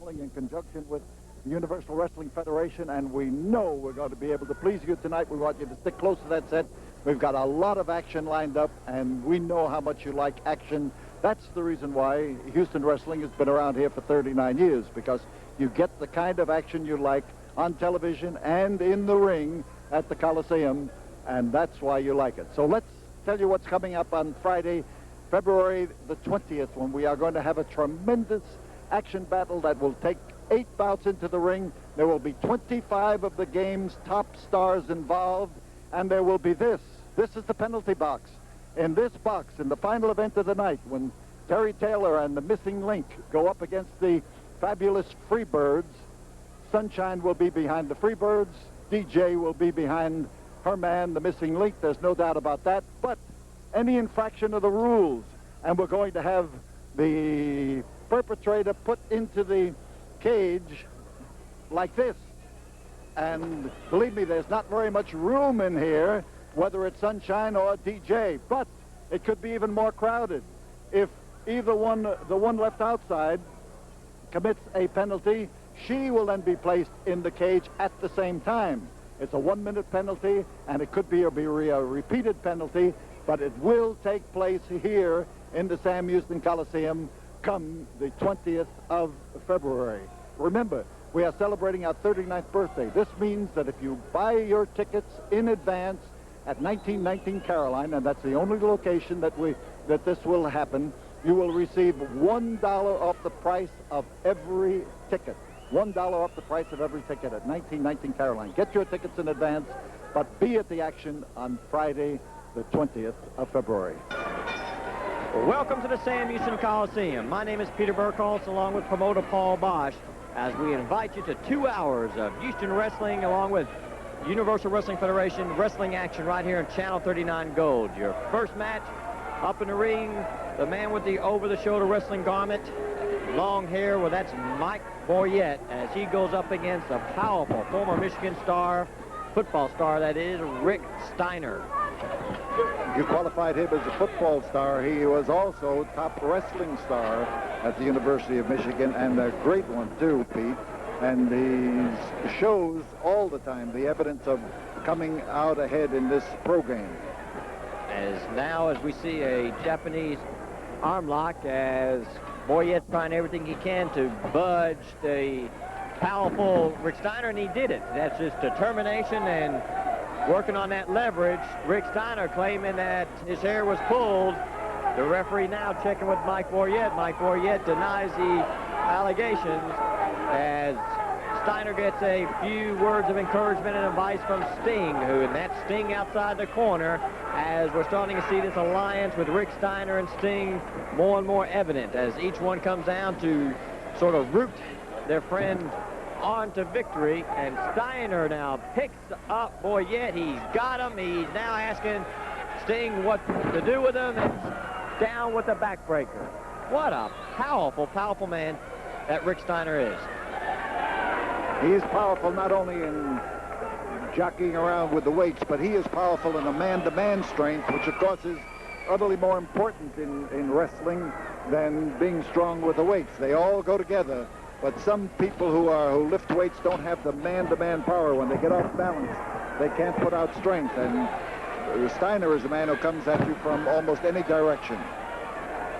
Wrestling in conjunction with the Universal Wrestling Federation, and we know we're going to be able to please you tonight. We want you to stick close to that set. We've got a lot of action lined up, and we know how much you like action. That's the reason why Houston Wrestling has been around here for 39 years, because you get the kind of action you like on television and in the ring at the Coliseum, and that's why you like it. So let's tell you what's coming up on Friday, February the 20th, when we are going to have a tremendous action battle that will take 8 bouts into the ring. There will be 25 of the game's top stars involved, and there will be this. This is the penalty box. In this box, in the final event of the night, when Terry Taylor and the Missing Link go up against the fabulous Freebirds, Sunshine will be behind the Freebirds, DJ will be behind her man, the Missing Link. There's no doubt about that. But any infraction of the rules, and we're going to have the perpetrator put into the cage like this. And believe me, there's not very much room in here, whether it's Sunshine or DJ, but it could be even more crowded. If either one, the one left outside, commits a penalty, she will then be placed in the cage at the same time. It's a 1-minute penalty, and it could be a repeated penalty, but it will take place here in the Sam Houston Coliseum come the 20th of February. Remember, we are celebrating our 39th birthday. This means that if you buy your tickets in advance at 1919 Caroline, and that's the only location that this will happen, you will receive $1 off the price of every ticket. $1 off the price of every ticket at 1919 Caroline. Get your tickets in advance, but be at the action on Friday, the 20th of February. Welcome to the Sam Houston Coliseum. My name is Peter Burkholz, along with promoter Paul Bosch, as we invite you to 2 hours of Houston wrestling, along with Universal Wrestling Federation wrestling action right here on Channel 39 Gold. Your first match, up in the ring, the man with the over-the-shoulder wrestling garment, long hair, well, that's Mike Boyette, as he goes up against a powerful former Michigan star, football star that is, Rick Steiner. You qualified him as a football star. He was also top wrestling star at the University of Michigan, and a great one too, Pete. And he shows all the time the evidence of coming out ahead in this program. As we see a Japanese arm lock, as Boyette trying everything he can to budge the powerful Rick Steiner, and he did it. That's just determination and working on that leverage. Rick Steiner claiming that his hair was pulled. The referee now checking with Mike Boyette. Mike Boyette denies the allegations, as Steiner gets a few words of encouragement and advice from Sting, and that's Sting outside the corner, as we're starting to see this alliance with Rick Steiner and Sting more and more evident, as each one comes down to sort of root their friend on to victory. And Steiner now picks up Boyette. He's got him. He's now asking Sting what to do with him. It's down with the backbreaker. What a powerful, powerful man that Rick Steiner is. He is powerful not only in jockeying around with the weights, but he is powerful in a man-to-man strength, which of course is utterly more important in wrestling than being strong with the weights. They all go together, but some people who lift weights don't have the man-to-man power. When they get off balance, they can't put out strength, and Steiner is a man who comes at you from almost any direction.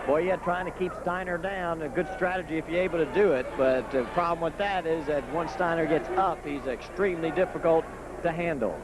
Boyette trying to keep Steiner down, a good strategy if you're able to do it, but the problem with that is that once Steiner gets up, he's extremely difficult to handle.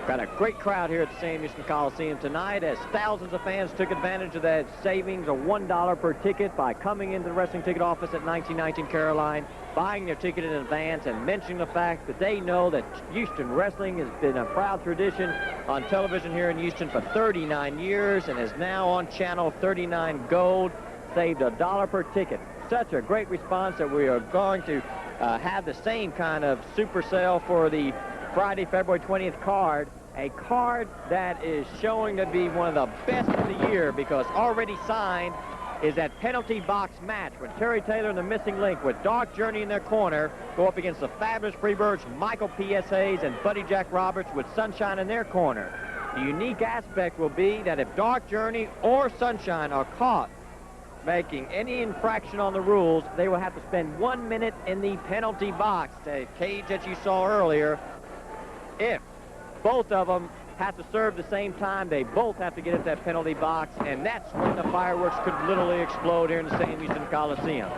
Got a great crowd here at the Sam Houston Coliseum tonight, as thousands of fans took advantage of that savings of $1 per ticket by coming into the wrestling ticket office at 1919 Caroline, buying their ticket in advance, and mentioning the fact that they know that Houston wrestling has been a proud tradition on television here in Houston for 39 years and is now on Channel 39 Gold, saved $1 per ticket. Such a great response that we are going to have the same kind of super sale for the Friday, February 20th card, a card that is showing to be one of the best of the year, because already signed is that penalty box match when Terry Taylor and the Missing Link with Dark Journey in their corner go up against the fabulous Freebirds, Michael P.S. Hayes and Buddy Jack Roberts with Sunshine in their corner. The unique aspect will be that if Dark Journey or Sunshine are caught making any infraction on the rules, they will have to spend 1 minute in the penalty box, the cage that you saw earlier. If both of them have to serve the same time, they both have to get at that penalty box, and that's when the fireworks could literally explode here in the Sam Houston Coliseum.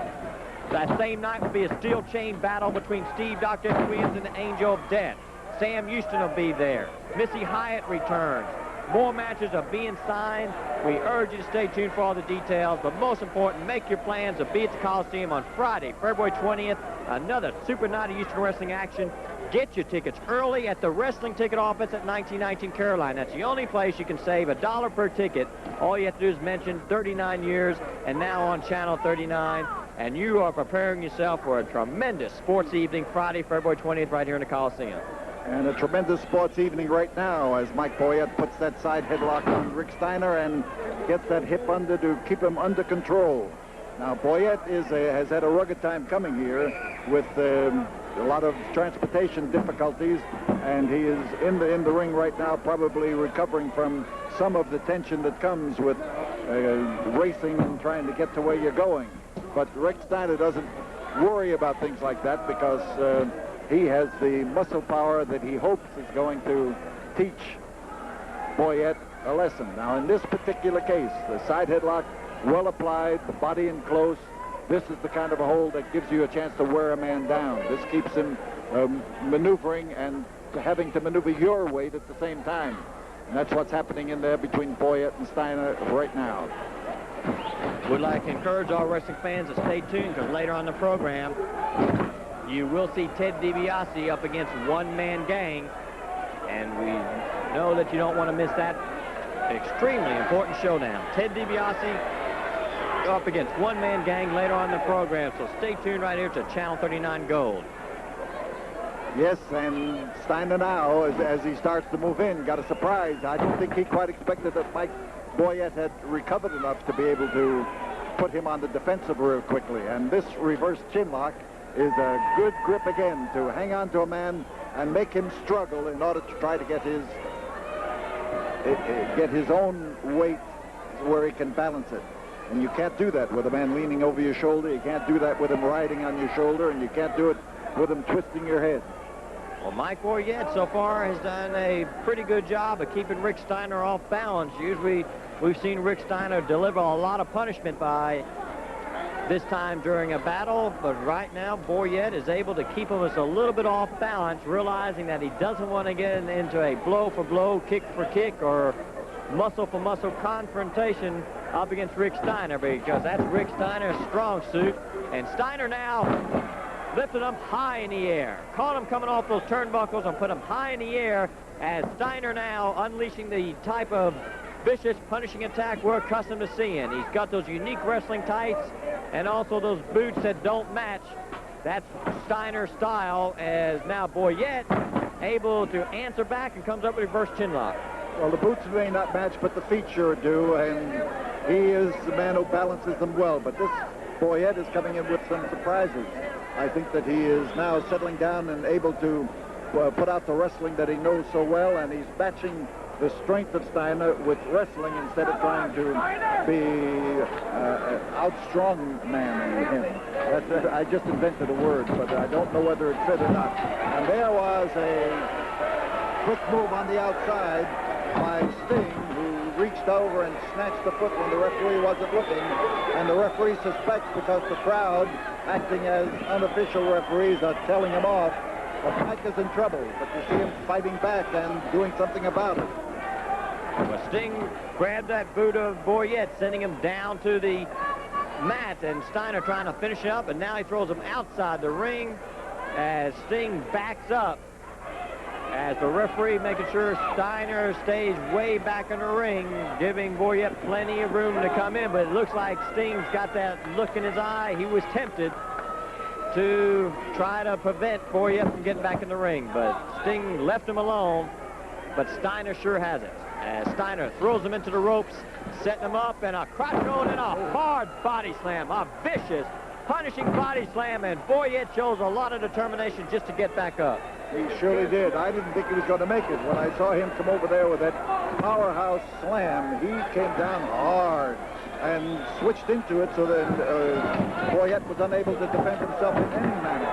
That same night will be a steel chain battle between Steve Dr. Williams and the Angel of Death. Sam Houston will be there. Missy Hyatt returns. More matches are being signed. We urge you to stay tuned for all the details, but most important, make your plans to be at the Coliseum on Friday, February 20th, another Super Night of Houston Wrestling action. Get your tickets early at the Wrestling Ticket Office at 1919 Caroline. That's the only place you can save $1 per ticket. All you have to do is mention 39 years and now on Channel 39, and you are preparing yourself for a tremendous sports evening Friday, February 20th, right here in the Coliseum. And a tremendous sports evening right now as Mike Boyette puts that side headlock on Rick Steiner and gets that hip under to keep him under control. Now, Boyette has had a rugged time coming here with a lot of transportation difficulties, and he is in the ring right now, probably recovering from some of the tension that comes with racing and trying to get to where you're going. But Rick Steiner doesn't worry about things like that because he has the muscle power that he hopes is going to teach Boyette a lesson. Now, in this particular case, the side headlock, well applied, the body in close, this is the kind of a hold that gives you a chance to wear a man down. This keeps him maneuvering and having to maneuver your weight at the same time. And that's what's happening in there between Boyette and Steiner right now. We'd like to encourage all wrestling fans to stay tuned, because later on the program, you will see Ted DiBiase up against One Man Gang, and we know that you don't want to miss that extremely important showdown. Ted DiBiase up against One Man Gang later on in the program, so stay tuned right here to Channel 39 Gold. Yes, and Steiner now, as he starts to move in, got a surprise. I don't think he quite expected that Mike Boyette had recovered enough to be able to put him on the defensive real quickly, and this reverse chinlock is a good grip again to hang on to a man and make him struggle in order to try to get his own weight where he can balance it. And you can't do that with a man leaning over your shoulder. You can't do that with him riding on your shoulder, and you can't do it with him twisting your head. Well, Mike Boyette so far has done a pretty good job of keeping Rick Steiner off balance. Usually we've seen Rick Steiner deliver a lot of punishment by this time during a battle, but right now Boyette is able to keep him just a little bit off balance, realizing that he doesn't want to get into a blow for blow, kick for kick, or muscle for muscle confrontation up against Rick Steiner, because that's Rick Steiner's strong suit. And Steiner now lifted him high in the air, caught him coming off those turnbuckles and put him high in the air, as Steiner now unleashing the type of vicious punishing attack we're accustomed to seeing. He's got those unique wrestling tights and also those boots that don't match. That's Steiner style, as now Boyette able to answer back and comes up with a reverse chinlock. Well, the boots may not match, but the feet sure do, and he is the man who balances them well. But this Boyette is coming in with some surprises. I think that he is now settling down and able to put out the wrestling that he knows so well, and he's matching the strength of Steiner with wrestling instead of trying to be an outstrong man with him. I just invented a word, but I don't know whether it fit or not. And there was a quick move on the outside by Sting, who reached over and snatched the foot when the referee wasn't looking. And the referee suspects, because the crowd, acting as unofficial referees, are telling him off, that Mike is in trouble. But you see him fighting back and doing something about it. Well, Sting grabbed that boot of Boyette, sending him down to the mat, and Steiner trying to finish it up, and now he throws him outside the ring as Sting backs up, as the referee making sure Steiner stays way back in the ring, giving Boyette plenty of room to come in. But it looks like Sting's got that look in his eye. He was tempted to try to prevent Boyette from getting back in the ring, but Sting left him alone, but Steiner sure has it. As Steiner throws him into the ropes, setting him up, and a crotch hold and a hard body slam, a vicious, punishing body slam, and Boyette shows a lot of determination just to get back up. He surely did. I didn't think he was going to make it. When I saw him come over there with that powerhouse slam, he came down hard. and switched into it so that Boyette was unable to defend himself in any manner.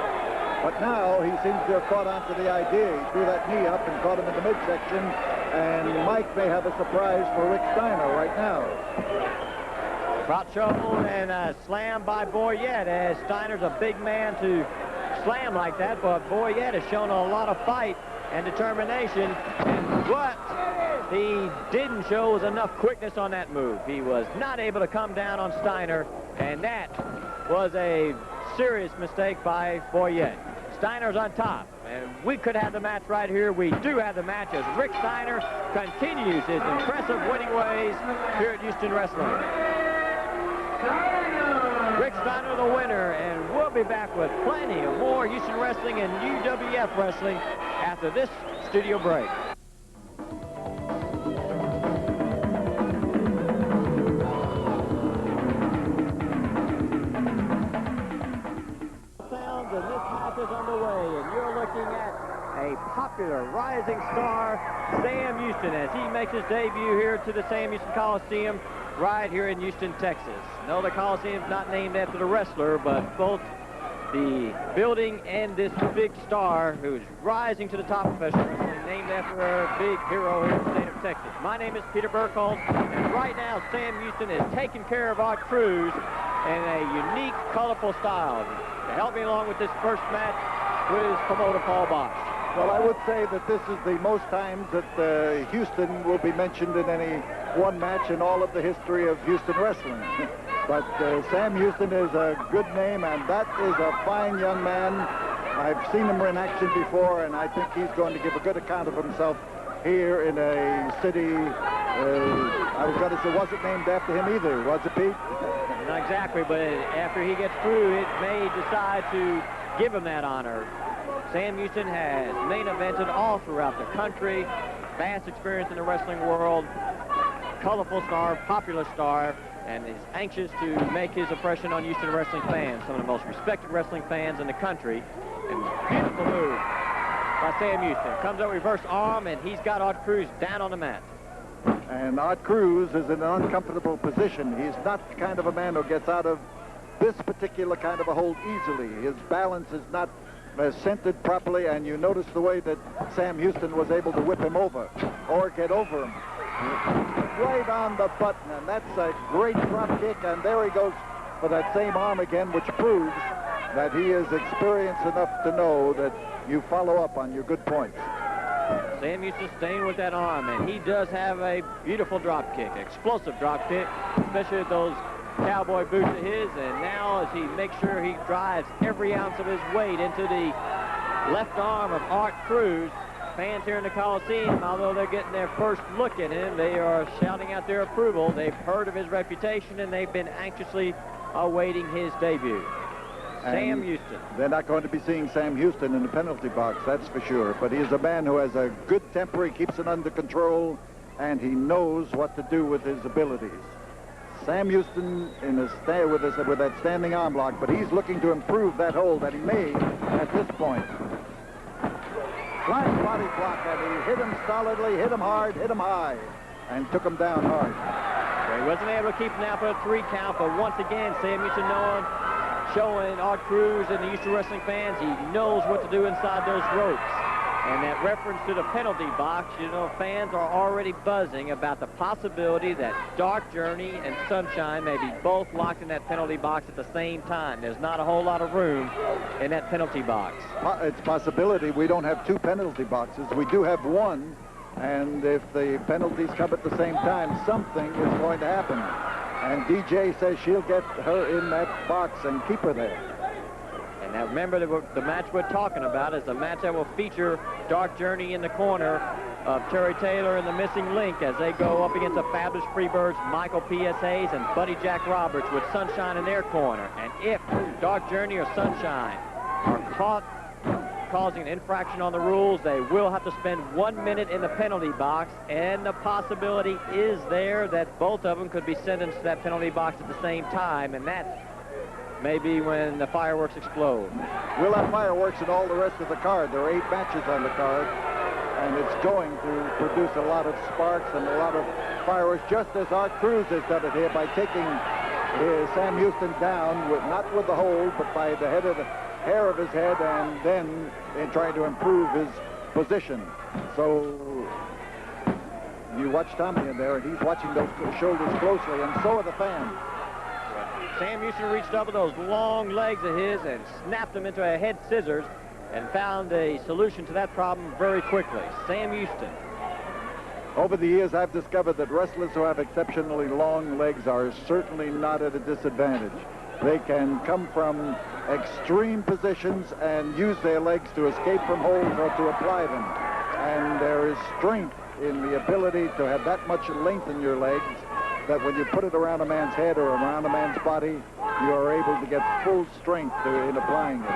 But now he seems to have caught on to the idea. He threw that knee up and caught him in the midsection, and Mike may have a surprise for Rick Steiner right now. Crotch shuffle and a slam by Boyette, as Steiner's a big man to slam like that, but Boyette has shown a lot of fight and determination, and what he didn't show was enough quickness on that move. He was not able to come down on Steiner, and that was a serious mistake by Boyette. Steiner's on top, and we could have the match right here. We do have the match as Rick Steiner continues his impressive winning ways here at Houston Wrestling. Rick Steiner the winner, and we'll be back with plenty of more Houston Wrestling and UWF Wrestling after this studio break. And this match is underway, and you're looking at a popular rising star, Sam Houston, as he makes his debut here to the Sam Houston Coliseum right here in Houston, Texas. No, the Coliseum's not named after the wrestler, but both the building and this big star who's rising to the top of professional wrestling, named after a big hero here in the state of Texas. My name is Peter Burkholz, and right now Sam Houston is taking care of Art Cruz in a unique, colorful style. To help me along with this first match was promoter Paul Bosch. Well, I would say that this is the most times that Houston will be mentioned in any one match in all of the history of Houston wrestling. But Sam Houston is a good name, and that is a fine young man. I've seen him in action before, and I think he's going to give a good account of himself here in a city. I was going to say, wasn't named after him either, was it, Pete? Not exactly, but after he gets through, it may decide to give him that honor. Sam Houston has main evented all throughout the country, vast experience in the wrestling world, colorful star, popular star, and is anxious to make his impression on Houston wrestling fans, some of the most respected wrestling fans in the country. And beautiful move by Sam Houston. Comes out reverse arm, and he's got Art Cruz down on the mat. And Art Cruz is in an uncomfortable position. He's not the kind of a man who gets out of this particular kind of a hold easily. His balance is not centered properly, and you notice the way that Sam Houston was able to whip him over or get over him. Right on the button, and that's a great drop kick, and there he goes for that same arm again, which proves that he is experienced enough to know that you follow up on your good points. Sam Houston staying with that arm, and he does have a beautiful drop kick, explosive drop kick, especially with those cowboy boots of his, and now as he makes sure he drives every ounce of his weight into the left arm of Art Cruz. Fans here in the Coliseum, although they're getting their first look at him, they are shouting out their approval. They've heard of his reputation, and they've been anxiously awaiting his debut. Sam Houston. They're not going to be seeing Sam Houston in the penalty box, that's for sure. But he's a man who has a good temper, he keeps it under control, and he knows what to do with his abilities. Sam Houston in a with that standing arm lock, but he's looking to improve that hold that he made at this point. Flying body block, and he hit him solidly, hit him hard, hit him high, and took him down hard. Well, he wasn't able to keep him down for a 3 count, but once again, Sam Houston showing Art Cruz and the Houston wrestling fans he knows what to do inside those ropes. And that reference to the penalty box, you know, fans are already buzzing about the possibility that Dark Journey and Sunshine may be both locked in that penalty box at the same time. There's not a whole lot of room in that penalty box. It's a possibility. We don't have 2 penalty boxes. We do have 1, and if the penalties come at the same time, something is going to happen. And DJ says she'll get her in that box and keep her there. And now remember, the match we're talking about is the match that will feature Dark Journey in the corner of Terry Taylor and the Missing Link as they go up against the fabulous Freebirds, Michael P.S. Hayes and Buddy Jack Roberts with Sunshine in their corner. And if Dark Journey or Sunshine are caught causing an infraction on the rules, they will have to spend 1 minute in the penalty box, and the possibility is there that both of them could be sentenced to that penalty box at the same time, and that may be when the fireworks explode. We'll have fireworks in all the rest of the card. There are 8 matches on the card, and it's going to produce a lot of sparks and a lot of fireworks, just as Art Cruz has done it here by taking Sam Houston down, not with the hold, but by the hair of his head, and then in trying to improve his position. So you watch Tommy in there, and he's watching those shoulders closely, and so are the fans. Sam Houston reached up with those long legs of his and snapped them into a head scissors and found a solution to that problem very quickly. Sam Houston. Over the years, I've discovered that wrestlers who have exceptionally long legs are certainly not at a disadvantage. They can come from extreme positions and use their legs to escape from holds or to apply them. And there is strength in the ability to have that much length in your legs that when you put it around a man's head or around a man's body, you are able to get full strength in applying it.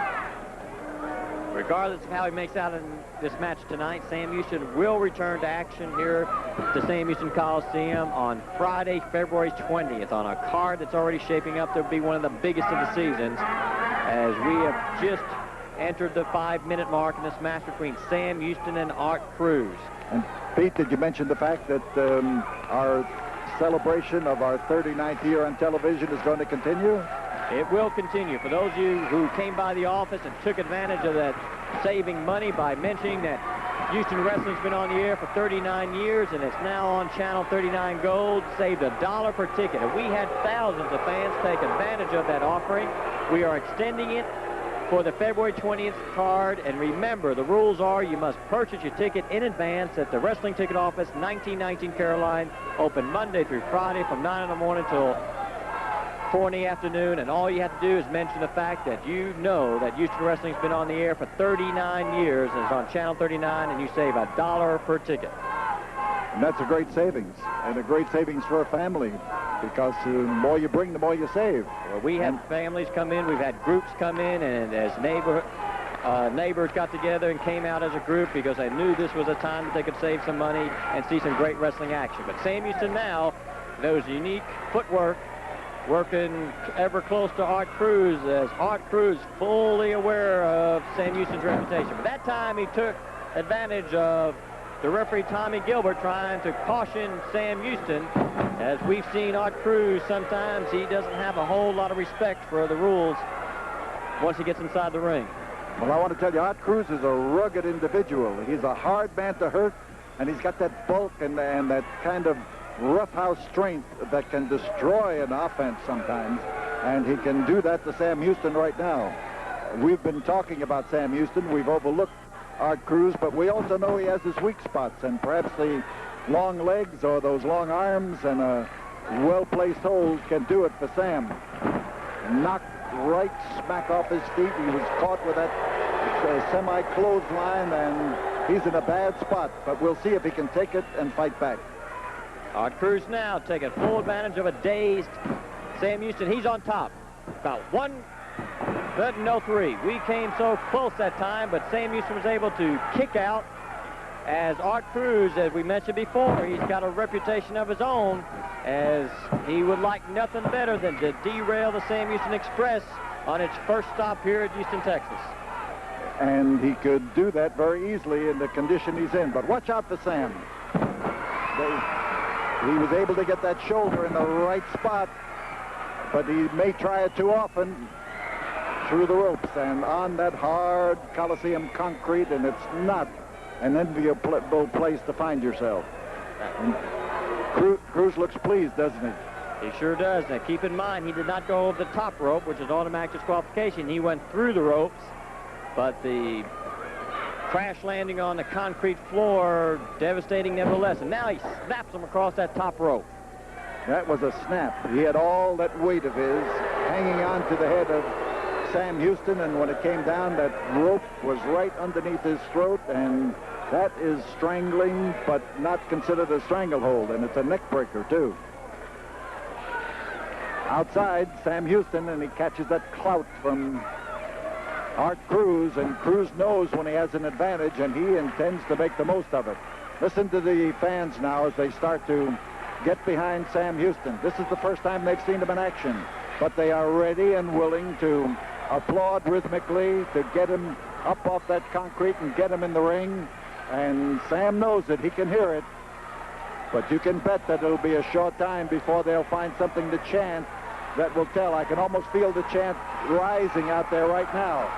Regardless of how he makes out in this match tonight, Sam Houston will return to action here at the Sam Houston Coliseum on Friday, February 20th, on a card that's already shaping up to be one of the biggest of the seasons, as we have just entered the 5-minute mark in this match between Sam Houston and Art Cruz. And Pete, did you mention the fact that our celebration of our 39th year on television is going to continue? It will continue. For those of you who came by the office and took advantage of that saving money by mentioning that Houston Wrestling's been on the air for 39 years and it's now on Channel 39 Gold, saved $1 per ticket. And we had thousands of fans take advantage of that offering. We are extending it for the February 20th card. And remember, the rules are you must purchase your ticket in advance at the Wrestling Ticket Office, 1919 Caroline, open Monday through Friday from 9 in the morning till 4 in the afternoon, and all you have to do is mention the fact that you know that Houston Wrestling's been on the air for 39 years and is on Channel 39, and you save $1 per ticket. And that's a great savings, and a great savings for a family, because the more you bring, the more you save. Well, we had families come in, we've had groups come in, and as neighbors got together and came out as a group because they knew this was a time that they could save some money and see some great wrestling action. But Sam Houston now, those unique footwork, working ever close to Art Cruz, as Art Cruz fully aware of Sam Houston's reputation. But that time he took advantage of the referee Tommy Gilbert trying to caution Sam Houston. As we've seen Art Cruz, sometimes he doesn't have a whole lot of respect for the rules once he gets inside the ring. Well, I want to tell you, Art Cruz is a rugged individual. He's a hard man to hurt, and he's got that bulk and that kind of roughhouse strength that can destroy an offense sometimes, and he can do that to Sam Houston right now. We've been talking about Sam Houston. We've overlooked Art Cruz, but we also know he has his weak spots, and perhaps the long legs or those long arms and a well-placed hold can do it for Sam. Knocked right smack off his feet. He was caught with that semi-clothesline, and he's in a bad spot, but we'll see if he can take it and fight back. Art Cruz now taking full advantage of a dazed Sam Houston. He's on top. About 1:03. We came so close that time, but Sam Houston was able to kick out, as Art Cruz, as we mentioned before, he's got a reputation of his own, as he would like nothing better than to derail the Sam Houston Express on its first stop here at Houston, Texas. And he could do that very easily in the condition he's in. But watch out for Sam. He was able to get that shoulder in the right spot, but he may try it too often through the ropes and on that hard Coliseum concrete, and it's not an enviable place to find yourself. And Cruz looks pleased, doesn't he? He sure does. Now, keep in mind, he did not go over the top rope, which is automatic disqualification. He went through the ropes, but the crash landing on the concrete floor, devastating nevertheless. And now he snaps him across that top rope. That was a snap. He had all that weight of his hanging on to the head of Sam Houston, and when it came down, that rope was right underneath his throat, and that is strangling, but not considered a stranglehold, and it's a neck breaker, too. Outside, Sam Houston, and he catches that clout from Art Cruz, and Cruz knows when he has an advantage, and he intends to make the most of it. Listen to the fans now as they start to get behind Sam Houston. This is the first time they've seen him in action, but they are ready and willing to applaud rhythmically to get him up off that concrete and get him in the ring. And Sam knows it. He can hear it. But you can bet that it'll be a short time before they'll find something to chant that will tell. I can almost feel the chant rising out there right now.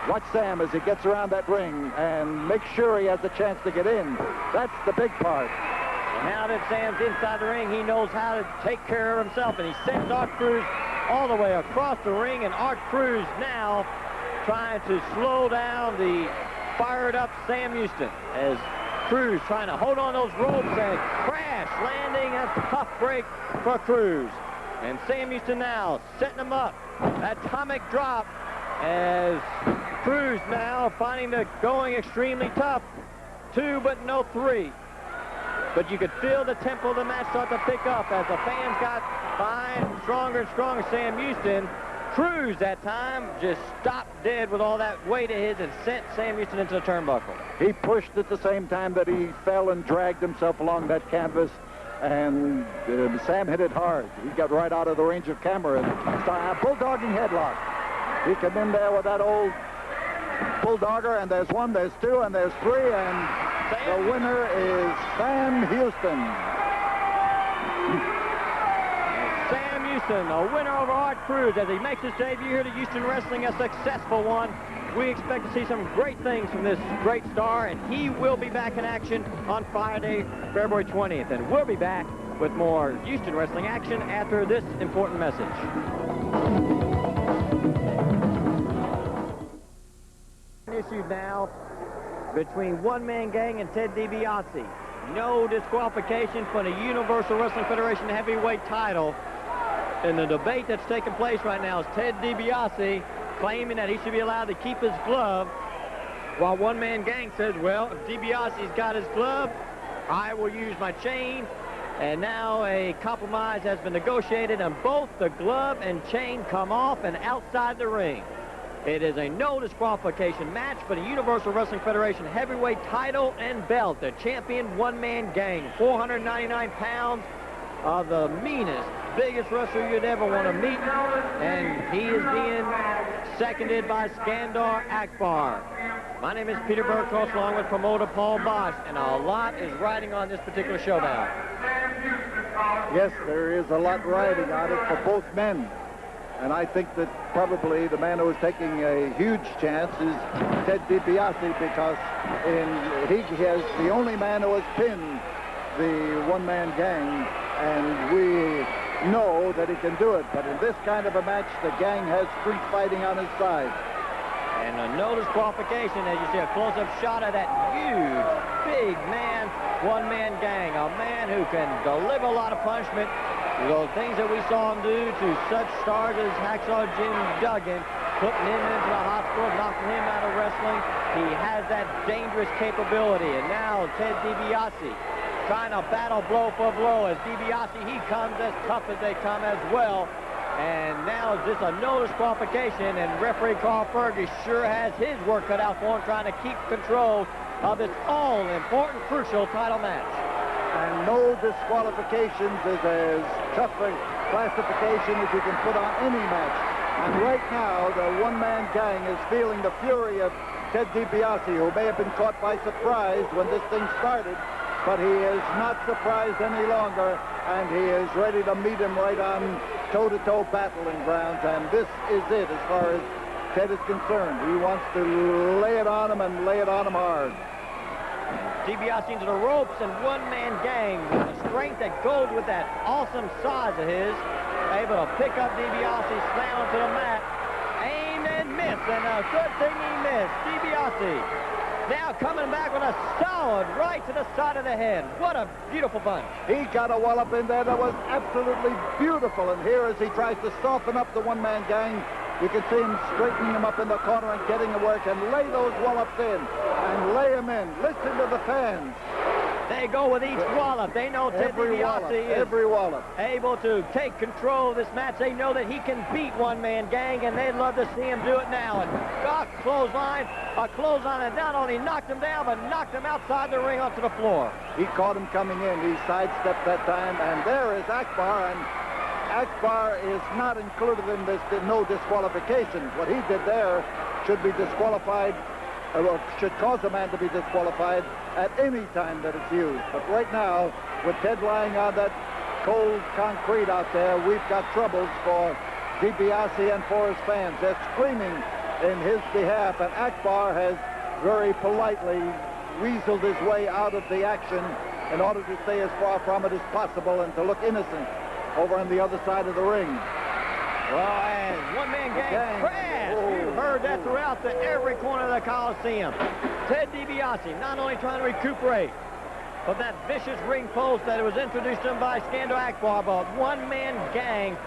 Watch Sam as he gets around that ring and make sure he has a chance to get in. That's the big part. Now that Sam's inside the ring, he knows how to take care of himself, and he sends Art Cruz all the way across the ring, and Art Cruz now trying to slow down the fired-up Sam Houston as Cruz trying to hold on those ropes and crash, landing a tough break for Cruz. And Sam Houston now setting him up. Atomic drop as Cruz now finding the going extremely tough. 2 but no 3. But you could feel the tempo of the match start to pick up as the fans got behind stronger and stronger Sam Houston. Cruz that time just stopped dead with all that weight of his and sent Sam Houston into the turnbuckle. He pushed at the same time that he fell and dragged himself along that canvas, and Sam hit it hard. He got right out of the range of camera and started a bulldogging headlock. He came in there with that old bulldogger, and there's 1, there's 2, and there's 3, and the winner is Sam Houston. Sam Houston, the winner over Art Cruz, as he makes his debut here to Houston Wrestling, a successful one. We expect to see some great things from this great star, and he will be back in action on Friday, February 20th. And we'll be back with more Houston Wrestling action after this important message. Issue now between One Man Gang and Ted DiBiase. No disqualification for the Universal Wrestling Federation heavyweight title. And the debate that's taking place right now is Ted DiBiase claiming that he should be allowed to keep his glove, while One Man Gang says, well, if DiBiase's got his glove, I will use my chain. And now a compromise has been negotiated, and both the glove and chain come off and outside the ring. It is a no disqualification match for the Universal Wrestling Federation heavyweight title and belt. The champion One Man Gang, 499 pounds of the meanest, biggest wrestler you'd ever want to meet. And he is being seconded by Skandor Akbar. My name is Peter Burkos, along with promoter Paul Bosch, and a lot is riding on this particular showdown. Yes, there is a lot riding on it for both men. And I think that probably the man who is taking a huge chance is Ted DiBiase, because he is the only man who has pinned the One Man Gang, and we know that he can do it. But in this kind of a match, the gang has street fighting on his side. And a no disqualification as you see a close-up shot of that huge, big man, One Man Gang, a man who can deliver a lot of punishment. The things that we saw him do to such stars as Hacksaw Jim Duggan, putting him into the hospital, knocking him out of wrestling. He has that dangerous capability. And now Ted DiBiase trying to battle blow for blow. As DiBiase, he comes as tough as they come as well. And now just a no disqualification, and referee Carl Fergie sure has his work cut out for him, trying to keep control of this all-important, crucial title match. And no disqualifications is as tough a classification as you can put on any match. And right now, the One Man Gang is feeling the fury of Ted DiBiase, who may have been caught by surprise when this thing started, but he is not surprised any longer, and he is ready to meet him right on toe-to-toe battling grounds. And this is it as far as Ted is concerned. He wants to lay it on him and lay it on him hard. DiBiase into the ropes, and One Man Gang with the strength that goes with that awesome size of his, able to pick up DiBiase, slam him to the mat, aim and miss, and a good thing he missed. DiBiase now coming back with a solid right to the side of the head. What a beautiful punch. He got a wallop in there that was absolutely beautiful, and here as he tries to soften up the One Man Gang, you can see him straightening him up in the corner and getting to work and lay those wallops in and lay him in. Listen to the fans. They go with each wallop. They know Ted DiBiase is able to take control of this match. They know that he can beat One Man Gang, and they'd love to see him do it now. And a clothesline that not only knocked him down, but knocked him outside the ring onto the floor. He caught him coming in. He sidestepped that time, and there is Akbar, and Akbar is not included in this no disqualifications. What he did there should be disqualified should cause a man to be disqualified at any time that it's used. But right now, with Ted lying on that cold concrete out there, we've got troubles for DiBiase and for his fans. They're screaming in his behalf, and Akbar has very politely weaseled his way out of the action in order to stay as far from it as possible and to look innocent over on the other side of the ring. Well, as one-man gang crash. You've heard that throughout every corner of the Coliseum. Ted DiBiase not only trying to recuperate from that vicious ring post that was introduced to him by Skandor Akbar, but one-man gang,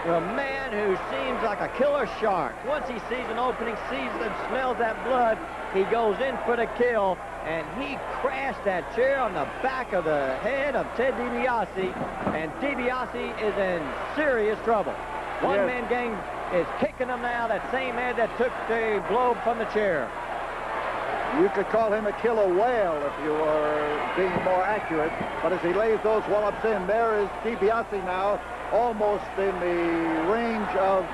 a man who seems like a killer shark. Once he sees an opening, sees and smells that blood, he goes in for the kill, and he crashed that chair on the back of the head of Ted DiBiase, and DiBiase is in serious trouble. One-man gang is kicking him now, that same head that took the blow from the chair. You could call him a killer whale if you were being more accurate, but as he lays those wallops in, there is DiBiase now, almost in the range of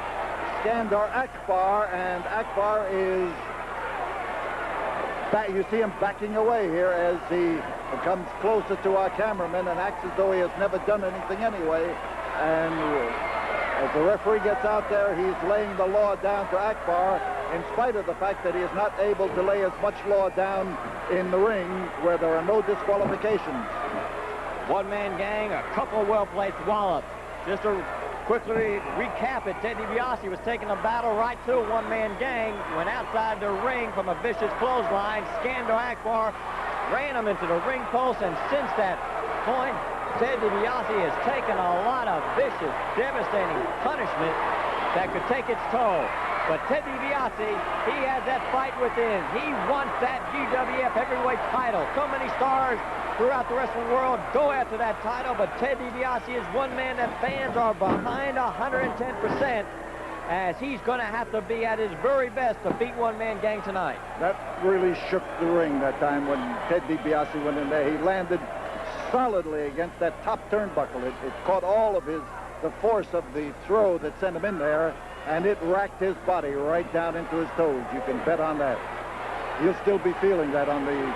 Skandor Akbar, and Akbar is back. You see him backing away here as he comes closer to our cameraman and acts as though he has never done anything anyway. And as the referee gets out there, he's laying the law down to Akbar, in spite of the fact that he is not able to lay as much law down in the ring where there are no disqualifications. One-man gang, a couple of well-placed wallops. Just to quickly recap it, Ted DiBiase was taking the battle right to a one-man gang, went outside the ring from a vicious clothesline. Skandor Akbar ran him into the ring post, and since that point, Ted DiBiase has taken a lot of vicious, devastating punishment that could take its toll. But Ted DiBiase, he has that fight within. He wants that UWF heavyweight title. So many stars throughout the wrestling world go after that title, but Ted DiBiase is one man that fans are behind 110%, as he's going to have to be at his very best to beat one-man gang tonight. That really shook the ring that time when Ted DiBiase went in there. He landed solidly against that top turnbuckle. It caught all of the force of the throw that sent him in there, and it racked his body right down into his toes. You can bet on that. He'll still be feeling that on the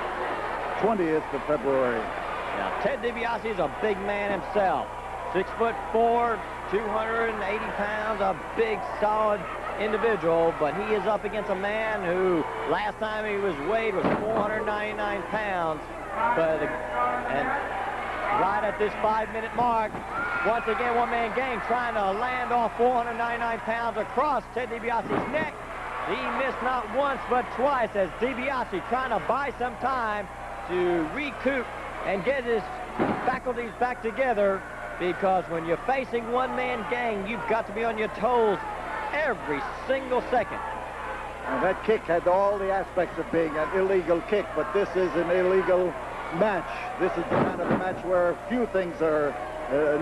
20th of February. Now, Ted DiBiase is a big man himself. 6'4", 280 pounds, a big, solid individual, but he is up against a man who last time he was weighed was 499 pounds. And right at this 5-minute mark, once again, one-man gang trying to land off 499 pounds across Ted DiBiase's neck. He missed not once but twice, as DiBiase trying to buy some time to recoup and get his faculties back together, because when you're facing one-man gang, you've got to be on your toes every single second. And that kick had all the aspects of being an illegal kick, but this is an illegal match. This is the kind of a match where few things are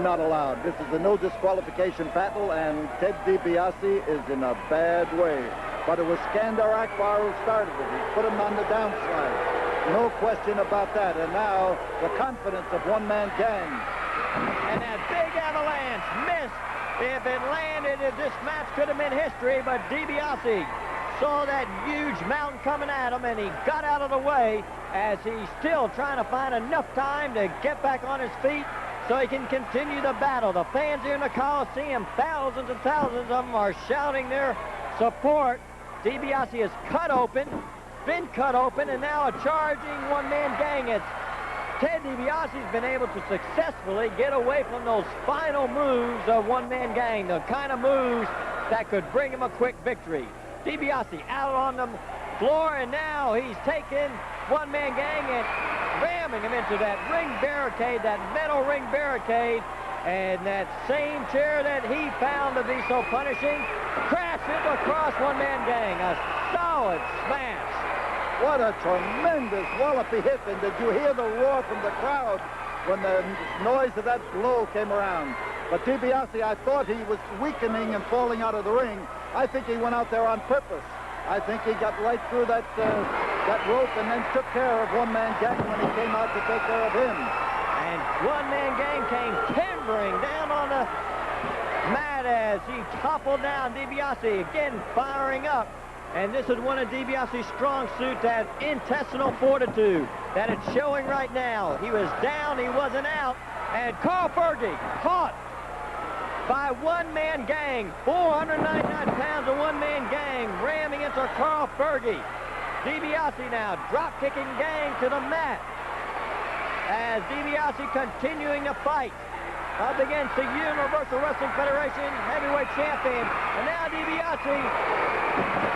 not allowed. This is a no disqualification battle, and Ted DiBiase is in a bad way. But it was Skandor Akbar who started it. He put him on the downside. No question about that. And now the confidence of one-man gang. And that big avalanche missed. If it landed, this match could have been history, but DiBiase saw that huge mountain coming at him, and he got out of the way, as he's still trying to find enough time to get back on his feet so he can continue the battle. The fans here in the Coliseum, thousands and thousands of them, are shouting their support. DiBiase is been cut open, and now a charging one-man gang. It's Ted DiBiase's been able to successfully get away from those final moves of one-man gang, the kind of moves that could bring him a quick victory. DiBiase out on the floor, and now he's taken one-man gang and ramming him into that ring barricade, that metal ring barricade, and that same chair that he found to be so punishing crashes across one-man gang. A solid smash. What a tremendous wallopy hit, and did you hear the roar from the crowd when the noise of that blow came around? But DiBiase, I thought he was weakening and falling out of the ring. I think he went out there on purpose. I think he got right through that rope and then took care of one-man gang when he came out to take care of him. And one-man gang came timbering down on the mat as he toppled down. DiBiase again firing up. And this is one of DiBiase's strong suits, that intestinal fortitude that it's showing right now. He was down, he wasn't out, and Carl Fergie caught by one-man gang, 499 pounds of one-man gang, ramming into Carl Fergie. DiBiase now drop-kicking gang to the mat as DiBiase continuing to fight up against the Universal Wrestling Federation heavyweight champion. And now DiBiase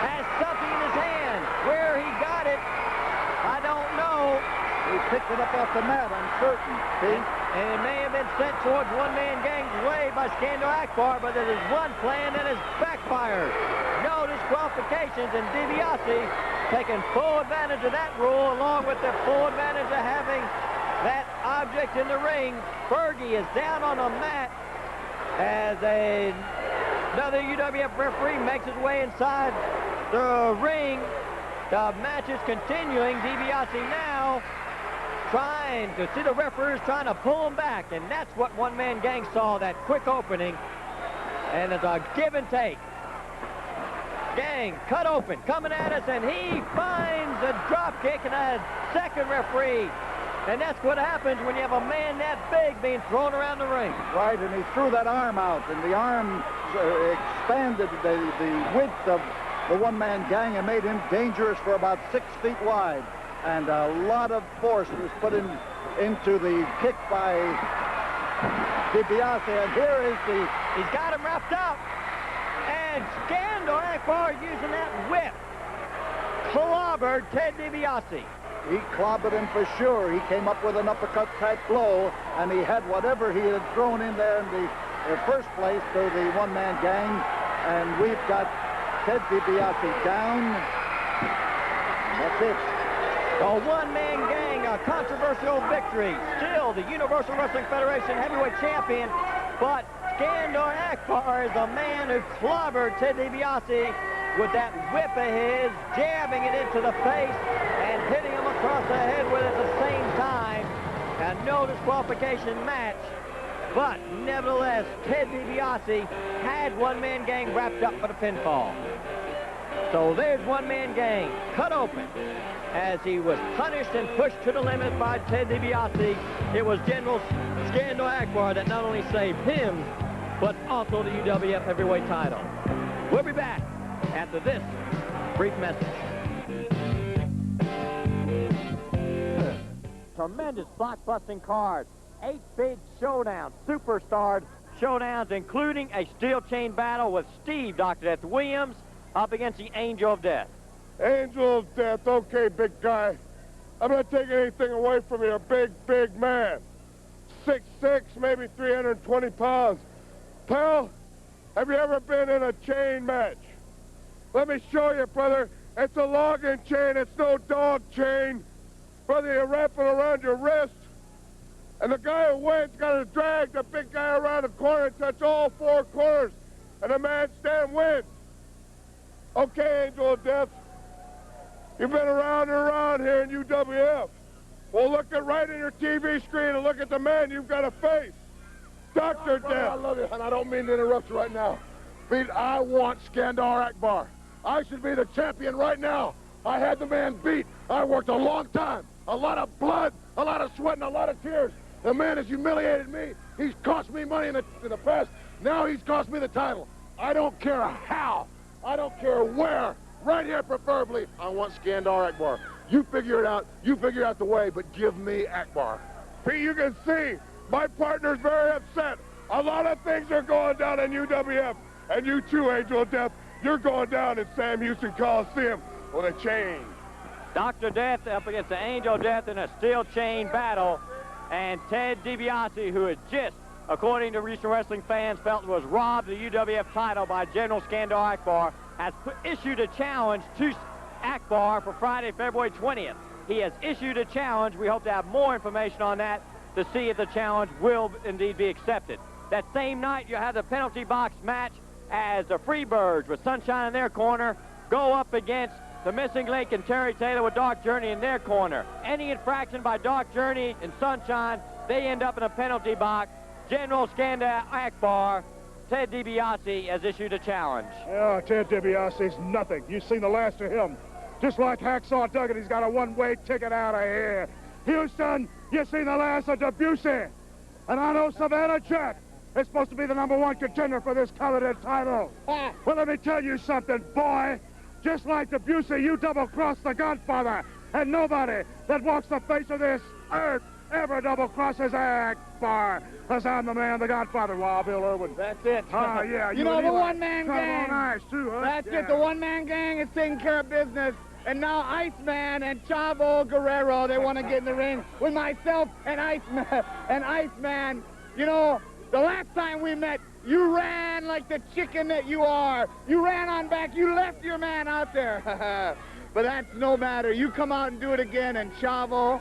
has something in his hand. Where he got it, I don't know. He picked it up off the mat, I'm certain. See? And it may have been sent towards one-man gang's way by Skandor Akbar, but there is one plan that has backfired. No disqualifications, and DiBiase taking full advantage of that rule, along with the full advantage of having that object in the ring. Fergie is down on the mat as another UWF referee makes his way inside the ring. The match is continuing. DiBiase now trying to see the referees trying to pull him back, and that's what one-man gang saw, that quick opening. And it's a give and take. Gang cut open, coming at us, and he finds a drop kick and a second referee. And that's what happens when you have a man that big being thrown around the ring. Right, and he threw that arm out, and the arm expanded the width of the one-man gang and made him dangerous for about 6 feet wide. And a lot of force was put into the kick by DiBiase, and here is he's got him wrapped up. And Skandor Akbar using that whip clobbered Ted DiBiase. He clobbered him for sure. He came up with an uppercut type blow, and he had whatever he had thrown in there in the first place to the one-man gang. And we've got Ted DiBiase down. That's it. The one-man gang, a controversial victory. Still the Universal Wrestling Federation heavyweight champion, but Skandor Akbar is the man who clobbered Ted DiBiase with that whip of his, jabbing it into the face and hitting him across the head with it at the same time. A no disqualification match, but nevertheless, Ted DiBiase had one-man gang wrapped up for the pinfall. So there's one-man gang cut open as he was punished and pushed to the limit by Ted DiBiase. It was General Skandor Akbar that not only saved him, but also the UWF heavyweight title. We'll be back after this brief message. Tremendous blockbusting card. 8 big showdowns, superstar showdowns, including a steel chain battle with Steve Dr. Death Williams up against the Angel of Death. Angel of Death, okay, big guy. I'm not taking anything away from you, a big, big man. 6'6", maybe 320 pounds. Pal, have you ever been in a chain match? Let me show you, brother. It's a logging chain, it's no dog chain. Brother, you wrap it around your wrist, and the guy who wins got to drag the big guy around the corner and touch all 4 corners, and the man stand wins. Okay, Angel of Death, you've been around and around here in UWF. Well, look at right in your TV screen and look at the man you've got to face. Dr. Death. I love you, and I don't mean to interrupt you right now. But I want Skandor Akbar. I should be the champion right now. I had the man beat. I worked a long time. A lot of blood, a lot of sweat, and a lot of tears. The man has humiliated me. He's cost me money in the past. Now he's cost me the title. I don't care how. I don't care where. Right here, preferably. I want Skandor Akbar. You figure it out. You figure out the way, but give me Akbar. Pete, you can see my partner's very upset. A lot of things are going down in UWF. And you too, Angel of Death. You're going down in Sam Houston Coliseum with a chain. Dr. Death up against the Angel of Death in a steel chain battle. And Ted DiBiase, who had just, according to recent wrestling fans, felt was robbed of the UWF title by General Skandor Akbar, has issued a challenge to Akbar for Friday, February 20th. He has issued a challenge. We hope to have more information on that to see if the challenge will indeed be accepted. That same night, you have the penalty box match as the Freebirds, with Sunshine in their corner, go up against the Missing Link and Terry Taylor with Dark Journey in their corner. Any infraction by Dark Journey and Sunshine, they end up in a penalty box. General Skandor Akbar Ted DiBiase has issued a challenge. Yeah, Ted DiBiase's nothing. You've seen the last of him. Just like Hacksaw Duggan, he's got a one-way ticket out of here. Houston, you've seen the last of DiBiase. And I know Savannah Jack is supposed to be the #1 contender for this coveted title. Well, let me tell you something, boy. Just like DiBiase, you double-crossed the Godfather. And nobody that walks the face of this earth ever double-crosses Akbar. Because I'm the man, the Godfather. Wow, Bill Irwin. That's it. Ah, yeah. You know, the one-man gang. Nice, too, huh? That's it. The one-man gang is taking care of business. And now Iceman and Chavo Guerrero, they want to get in the ring with myself and Iceman. You know, the last time we met, you ran like the chicken that you are. You ran on back. You left your man out there. But that's no matter. You come out and do it again, and Chavo,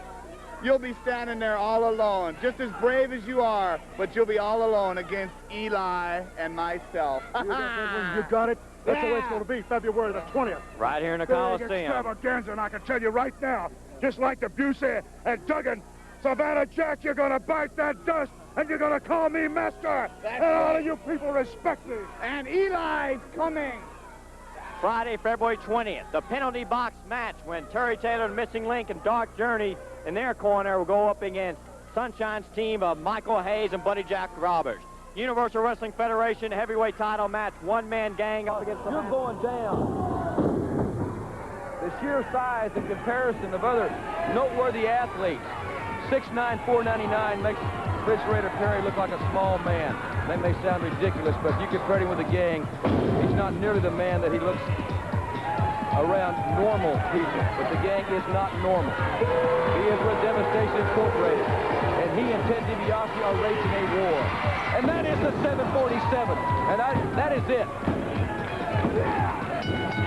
you'll be standing there all alone, just as brave as you are, but you'll be all alone against Eli and myself. You got it? That's the way it's going to be, February the 20th. Right here in the Big Coliseum. extravaganza, and I can tell you right now, just like DiBiase and Duggan, Savannah Jack, you're going to bite that dust, and you're going to call me master. And all of you people respect me. And Eli's coming. Friday, February 20th, the penalty box match when Terry Taylor and Missing Link and Dark Journey in their corner will go up against Sunshine's team of Michael Hayes and Buddy Jack Roberts. Universal Wrestling Federation heavyweight title match, one-man gang up against the... You're going down. The sheer size in comparison of other noteworthy athletes. 6'9", 499 makes Refrigerator Perry look like a small man. That may sound ridiculous, but if you compare him with the gang, he's not nearly the man that he looks around normal people. But the gang is not normal. He is with Devastation Incorporated, and he and Ted DiBiase are raging a war. And that is the 747, and that is it.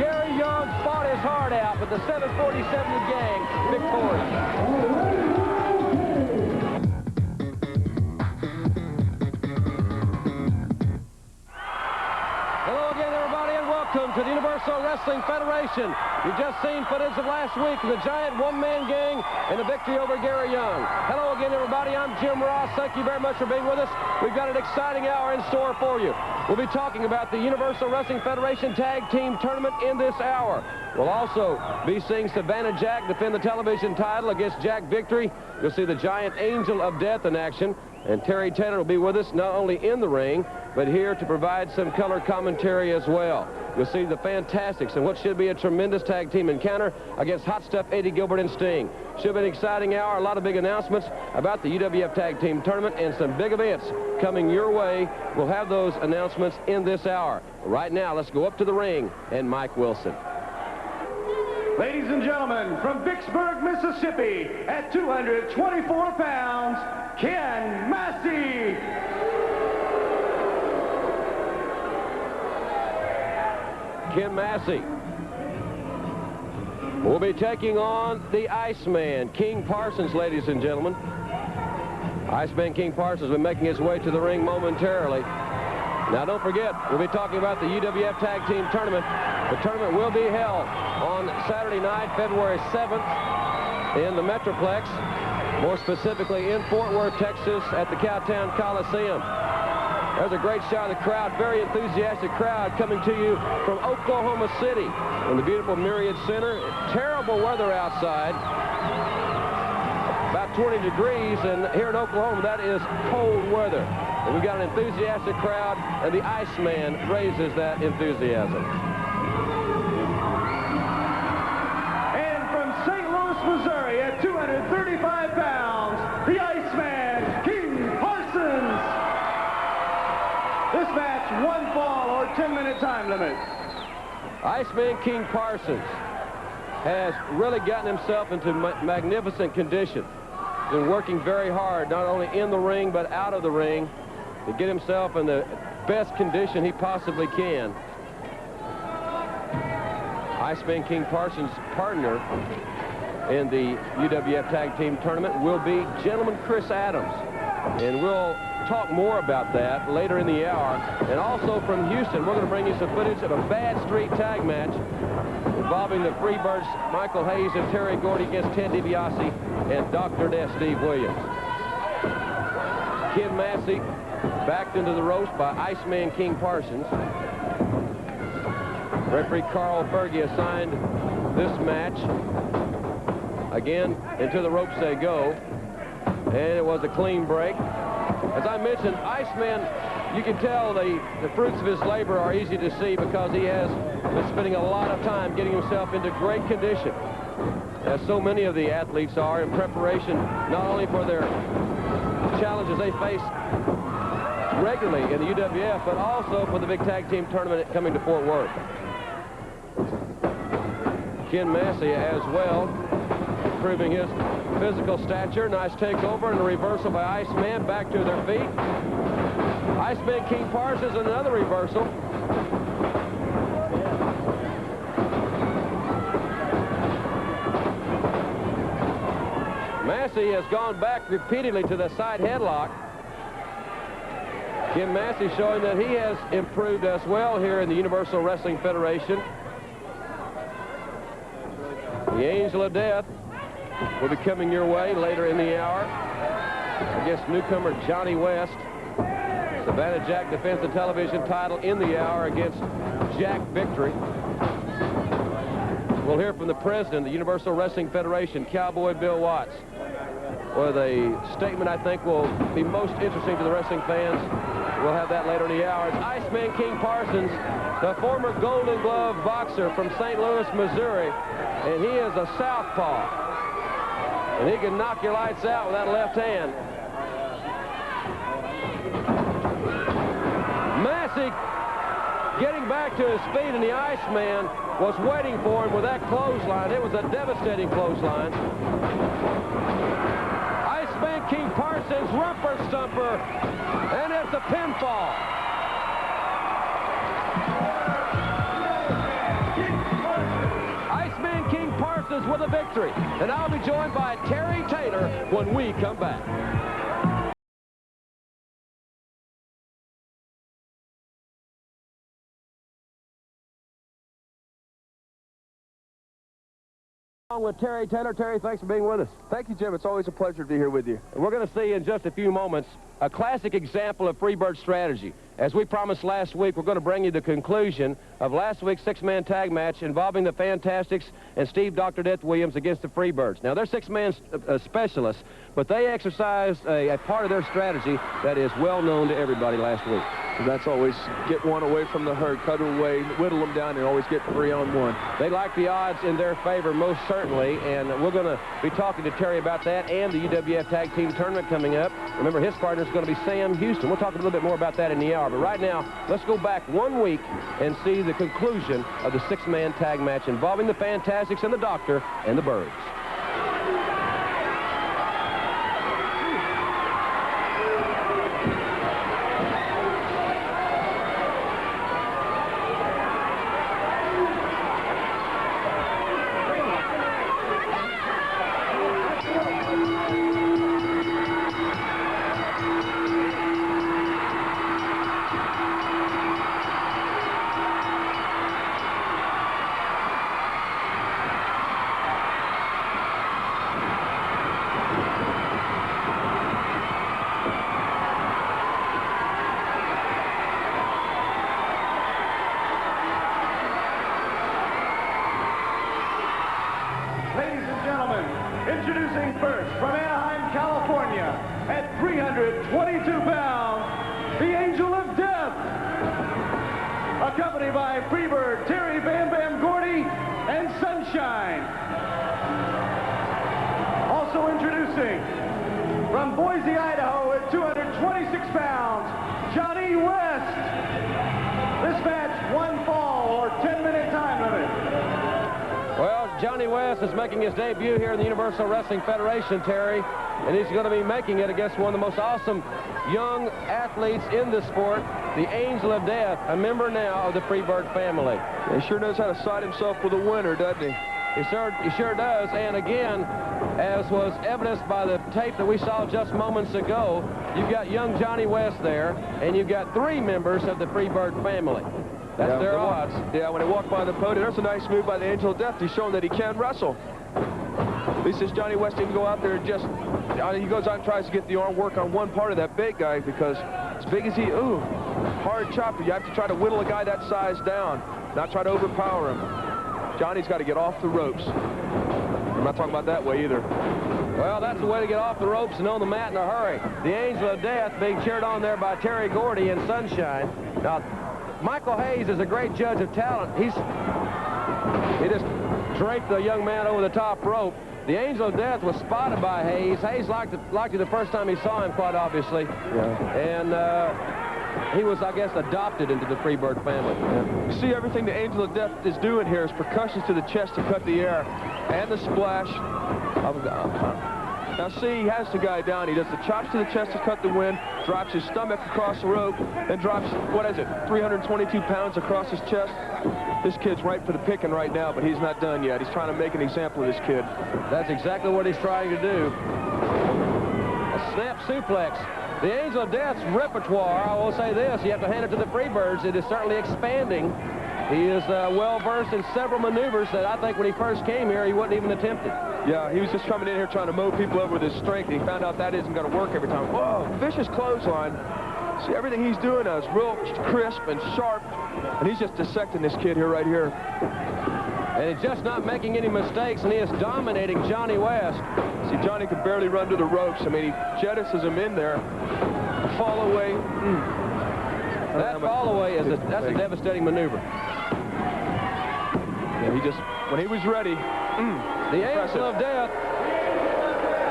Gary Young fought his heart out, but the 747 gang victorious. Welcome to the Universal Wrestling Federation. You've just seen footage of last week of the giant one-man gang and a victory over Gary Young. Hello again, everybody. I'm Jim Ross. Thank you very much for being with us. We've got an exciting hour in store for you. We'll be talking about the Universal Wrestling Federation Tag Team Tournament in this hour. We'll also be seeing Savannah Jack defend the television title against Jack Victory. You'll see the giant Angel of Death in action. And Terry Taylor will be with us not only in the ring, but here to provide some color commentary as well. You'll see the Fantastics and what should be a tremendous tag team encounter against Hot Stuff Eddie Gilbert and Sting. Should be an exciting hour, a lot of big announcements about the UWF Tag Team Tournament and some big events coming your way. We'll have those announcements in this hour. Right now, let's go up to the ring and Mike Wilson. Ladies and gentlemen, from Vicksburg, Mississippi, at 224 pounds, Ken Massey. Ken Massey will be taking on the Iceman, King Parsons, ladies and gentlemen. Iceman King Parsons will be making his way to the ring momentarily. Now, don't forget, we'll be talking about the UWF Tag Team Tournament. The tournament will be held on Saturday night, February 7th, in the Metroplex, more specifically in Fort Worth, Texas, at the Cowtown Coliseum. There's a great shot of the crowd, very enthusiastic crowd coming to you from Oklahoma City, from the beautiful Myriad Center. Terrible weather outside, about 20 degrees, and here in Oklahoma, that is cold weather. And we've got an enthusiastic crowd, and the Iceman raises that enthusiasm. And from St. Louis, Missouri, at 235 pounds, the Iceman, King Parsons. This match, one fall or 10-minute time limit. Iceman King Parsons has really gotten himself into magnificent condition. He's been working very hard, not only in the ring, but out of the ring, to get himself in the best condition he possibly can. Iceman King Parsons' partner in the UWF Tag Team Tournament will be Gentleman Chris Adams. And we'll talk more about that later in the hour. And also from Houston, we're going to bring you some footage of a Bad Street tag match involving the Freebirds, Michael Hayes and Terry Gordy against Ted DiBiase and Dr. Death Steve Williams. Ken Massey backed into the ropes by Iceman King Parsons. Referee Carl Fergie assigned this match. Again, into the ropes they go. And it was a clean break. As I mentioned, Iceman, you can tell the fruits of his labor are easy to see because he has been spending a lot of time getting himself into great condition, as so many of the athletes are, in preparation not only for their challenges they face regularly in the UWF, but also for the big tag team tournament coming to Fort Worth. Ken Massey as well, improving his physical stature. Nice takeover and a reversal by Iceman. Back to their feet. Iceman King Parsons, another reversal. Massey has gone back repeatedly to the side headlock. Ken Massey showing that he has improved as well here in the Universal Wrestling Federation. The Angel of Death will be coming your way later in the hour against newcomer Johnny West. Savannah Jack defends the television title in the hour against Jack Victory. We'll hear from the president of the Universal Wrestling Federation, Cowboy Bill Watts, with a statement I think will be most interesting to the wrestling fans. We'll have that later in the hour. It's Iceman King Parsons, the former Golden Glove boxer from St. Louis, Missouri, and he is a southpaw. And he can knock your lights out with that left hand. Massey getting back to his feet, and the Iceman was waiting for him with that clothesline. It was a devastating clothesline. Iceman King Parsons, rumper stumper, and it's a pinfall. Iceman King Parsons with a victory. And I'll be joined by Terry Taylor when we come back. With Terry Taylor. Terry, thanks for being with us. Thank you, Jim. It's always a pleasure to be here with you. We're going to see in just a few moments a classic example of Freebird strategy. As we promised last week, we're going to bring you the conclusion of last week's six-man tag match involving the Fantastics and Steve Dr. Death Williams against the Freebirds. Now, they're six-man specialists, but they exercised a part of their strategy that is well known to everybody last week. And that's always get one away from the herd, cut away, whittle them down, and always get 3-on-1. They like the odds in their favor most certainly, and we're going to be talking to Terry about that and the UWF Tag Team Tournament coming up. Remember, his partner is going to be Sam Houston. We'll talk a little bit more about that in the hour, but right now, let's go back 1 week and see the conclusion of the six-man tag match involving the Fantastics and the Doctor and the Birds. Introducing first from Anaheim, California, at 322 pounds, the Angel of Death, accompanied by Freebird, Terry Bam Bam Gordy, and Sunshine. Also introducing from Boise, Idaho, at 226 pounds, Johnny West. This match, one fall or 10-minute time limit. Well, Johnny West is making his debut here in the Universal Wrestling Federation, Terry, and he's going to be making it against one of the most awesome young athletes in the sport, the Angel of Death, a member now of the Freebird family. He sure knows how to side himself with a winner, doesn't he? He sure does, and again, as was evidenced by the tape that we saw just moments ago, you've got young Johnny West there, and you've got 3 members of the Freebird family. That's their odds. Yeah, when he walked by the podium, there's a nice move by the Angel of Death. He's showing that he can wrestle. At least this Johnny West didn't go out there and just, he goes out and tries to get the arm work on one part of that big guy because as big as he, ooh, hard chopper. You have to try to whittle a guy that size down, not try to overpower him. Johnny's got to get off the ropes. I'm not talking about that way either. Well, that's the way to get off the ropes and on the mat in a hurry. The Angel of Death being cheered on there by Terry Gordy in Sunshine. Now, Michael Hayes is a great judge of talent. He just draped the young man over the top rope. The Angel of Death was spotted by Hayes. Hayes liked it the first time he saw him, quite obviously. Yeah. And he was, I guess, adopted into the Freebird family. Yeah. You see, everything the Angel of Death is doing here is percussions to the chest to cut the air, and the splash. Now see, he has the guy down. He does the chops to the chest to cut the wind, drops his stomach across the rope, and drops, what is it, 322 pounds across his chest. This kid's ripe for the picking right now, but he's not done yet. He's trying to make an example of this kid. That's exactly what he's trying to do. A snap suplex. The Angel of Death's repertoire, I will say this, you have to hand it to the Freebirds, it is certainly expanding. He is well-versed in several maneuvers that I think when he first came here, he wouldn't even attempt it. Yeah, he was just coming in here trying to mow people over with his strength, and he found out that isn't going to work every time. Whoa, vicious clothesline. See, everything he's doing now is real crisp and sharp, and he's just dissecting this kid here, right here. And he's just not making any mistakes, and he is dominating Johnny West. See, Johnny could barely run to the ropes. I mean, he jettisons him in there. Fall away. That fall away is that's a devastating maneuver. Yeah, he just, when he was ready. The Angel of Death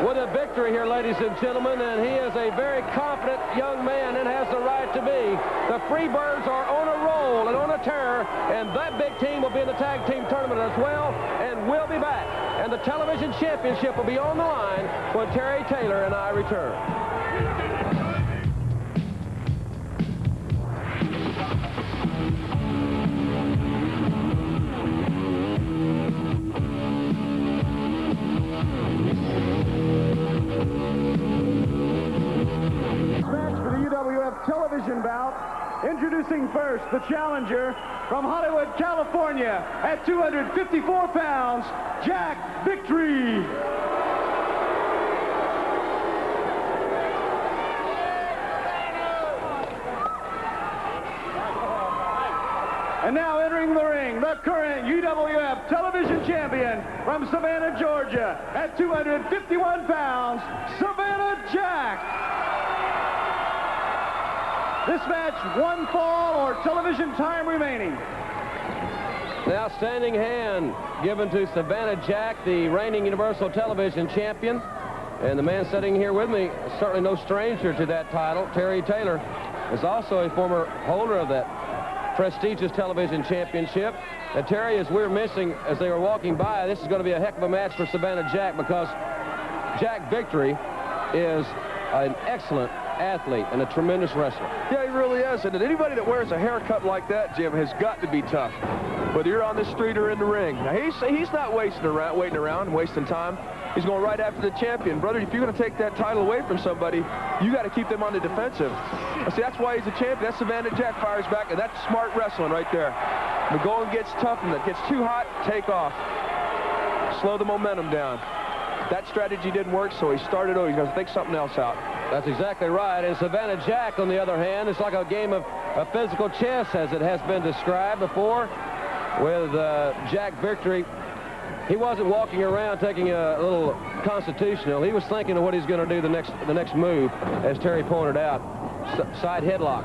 with a victory here, ladies and gentlemen, and he is a very confident young man and has the right to be. The Freebirds are on a roll and on a tear, and that big team will be in the tag team tournament as well, and we'll be back. And the television championship will be on the line when Terry Taylor and I return. Television bout. Introducing first the challenger from Hollywood, California, at 254 pounds, Jack Victory. And now entering the ring, the current UWF television champion from Savannah, Georgia, at 251 pounds, Savannah Jack. This match, one fall or television time remaining. The outstanding hand given to Savannah Jack, the reigning Universal Television Champion. And the man sitting here with me is certainly no stranger to that title. Terry Taylor is also a former holder of that prestigious television championship. And Terry, as we were missing as they were walking by, this is going to be a heck of a match for Savannah Jack, because Jack Victory is an excellent athlete and a tremendous wrestler. Yeah, he really is. And anybody that wears a haircut like that, Jim, has got to be tough, whether you're on the street or in the ring. Now, he's not waiting around and wasting time. He's going right after the champion. Brother, if you're going to take that title away from somebody, you got to keep them on the defensive. See, that's why he's a champion. That's Savannah Jack fires back, and that's smart wrestling right there. The going gets tough, and it gets too hot, take off. Slow the momentum down. That strategy didn't work, so he started over. He's going to think something else out. That's exactly right. And Savannah Jack, on the other hand, it's like a game of physical chess, as it has been described before, with Jack Victory. He wasn't walking around taking a little constitutional. He was thinking of what he's going to do the next move, as Terry pointed out. Side headlock.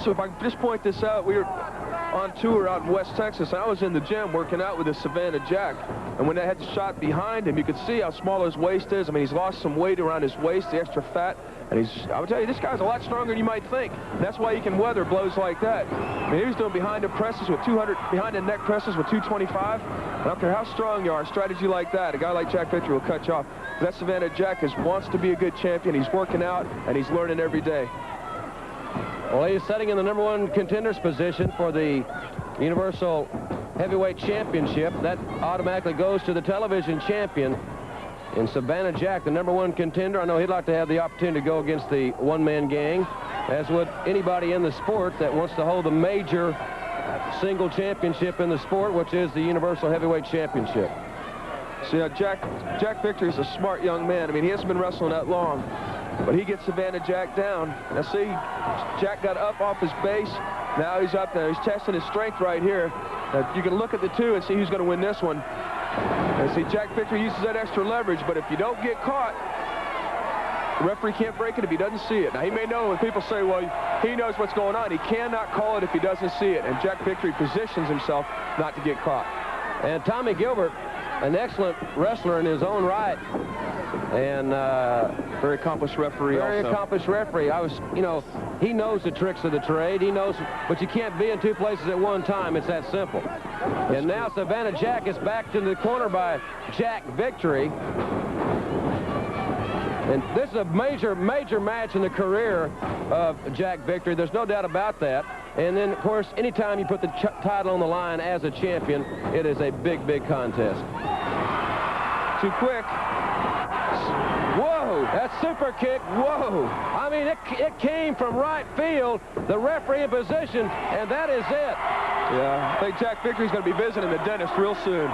So if I can just point this out, we were on tour out in West Texas. I was in the gym working out with the Savannah Jack, and when they had the shot behind him, you could see how small his waist is. I mean, he's lost some weight around his waist, the extra fat, and I would tell you, this guy's a lot stronger than you might think. That's why he can weather blows like that. I mean, he was doing behind the presses with 200, behind the neck presses with 225. I don't care how strong you are, a strategy like that, a guy like Jack Victory will cut you off. That Savannah Jack wants to be a good champion. He's working out, and he's learning every day. Well, he's sitting in the #1 contender's position for the Universal Heavyweight Championship. That automatically goes to the television champion. In Savannah Jack, the #1 contender, I know he'd like to have the opportunity to go against the one-man gang, as would anybody in the sport that wants to hold the major single championship in the sport, which is the Universal Heavyweight Championship. So, yeah, Jack Victory is a smart young man. I mean, he hasn't been wrestling that long. but he gets Savannah Jack down. Now see, Jack got up off his base. Now he's up there. He's testing his strength right here. You can look at the two and see who's going to win this one. And see, Jack Victory uses that extra leverage, but if you don't get caught, the referee can't break it if he doesn't see it. Now, he may know when people say, well, he knows what's going on. He cannot call it if he doesn't see it, and Jack Victory positions himself not to get caught. And Tommy Gilbert, an excellent wrestler in his own right, and very accomplished referee. Very accomplished referee. He knows the tricks of the trade. He knows, but you can't be in two places at one time. It's that simple. And now Savannah Jack is backed into the corner by Jack Victory. And this is a major, major match in the career of Jack Victory. There's no doubt about that. And then, of course, anytime you put the title on the line as a champion, it is a big, big contest. Too quick. Whoa, that super kick, whoa. I mean, it came from right field, the referee in position, and that is it. Yeah, I think Jack Victory's going to be visiting the dentist real soon.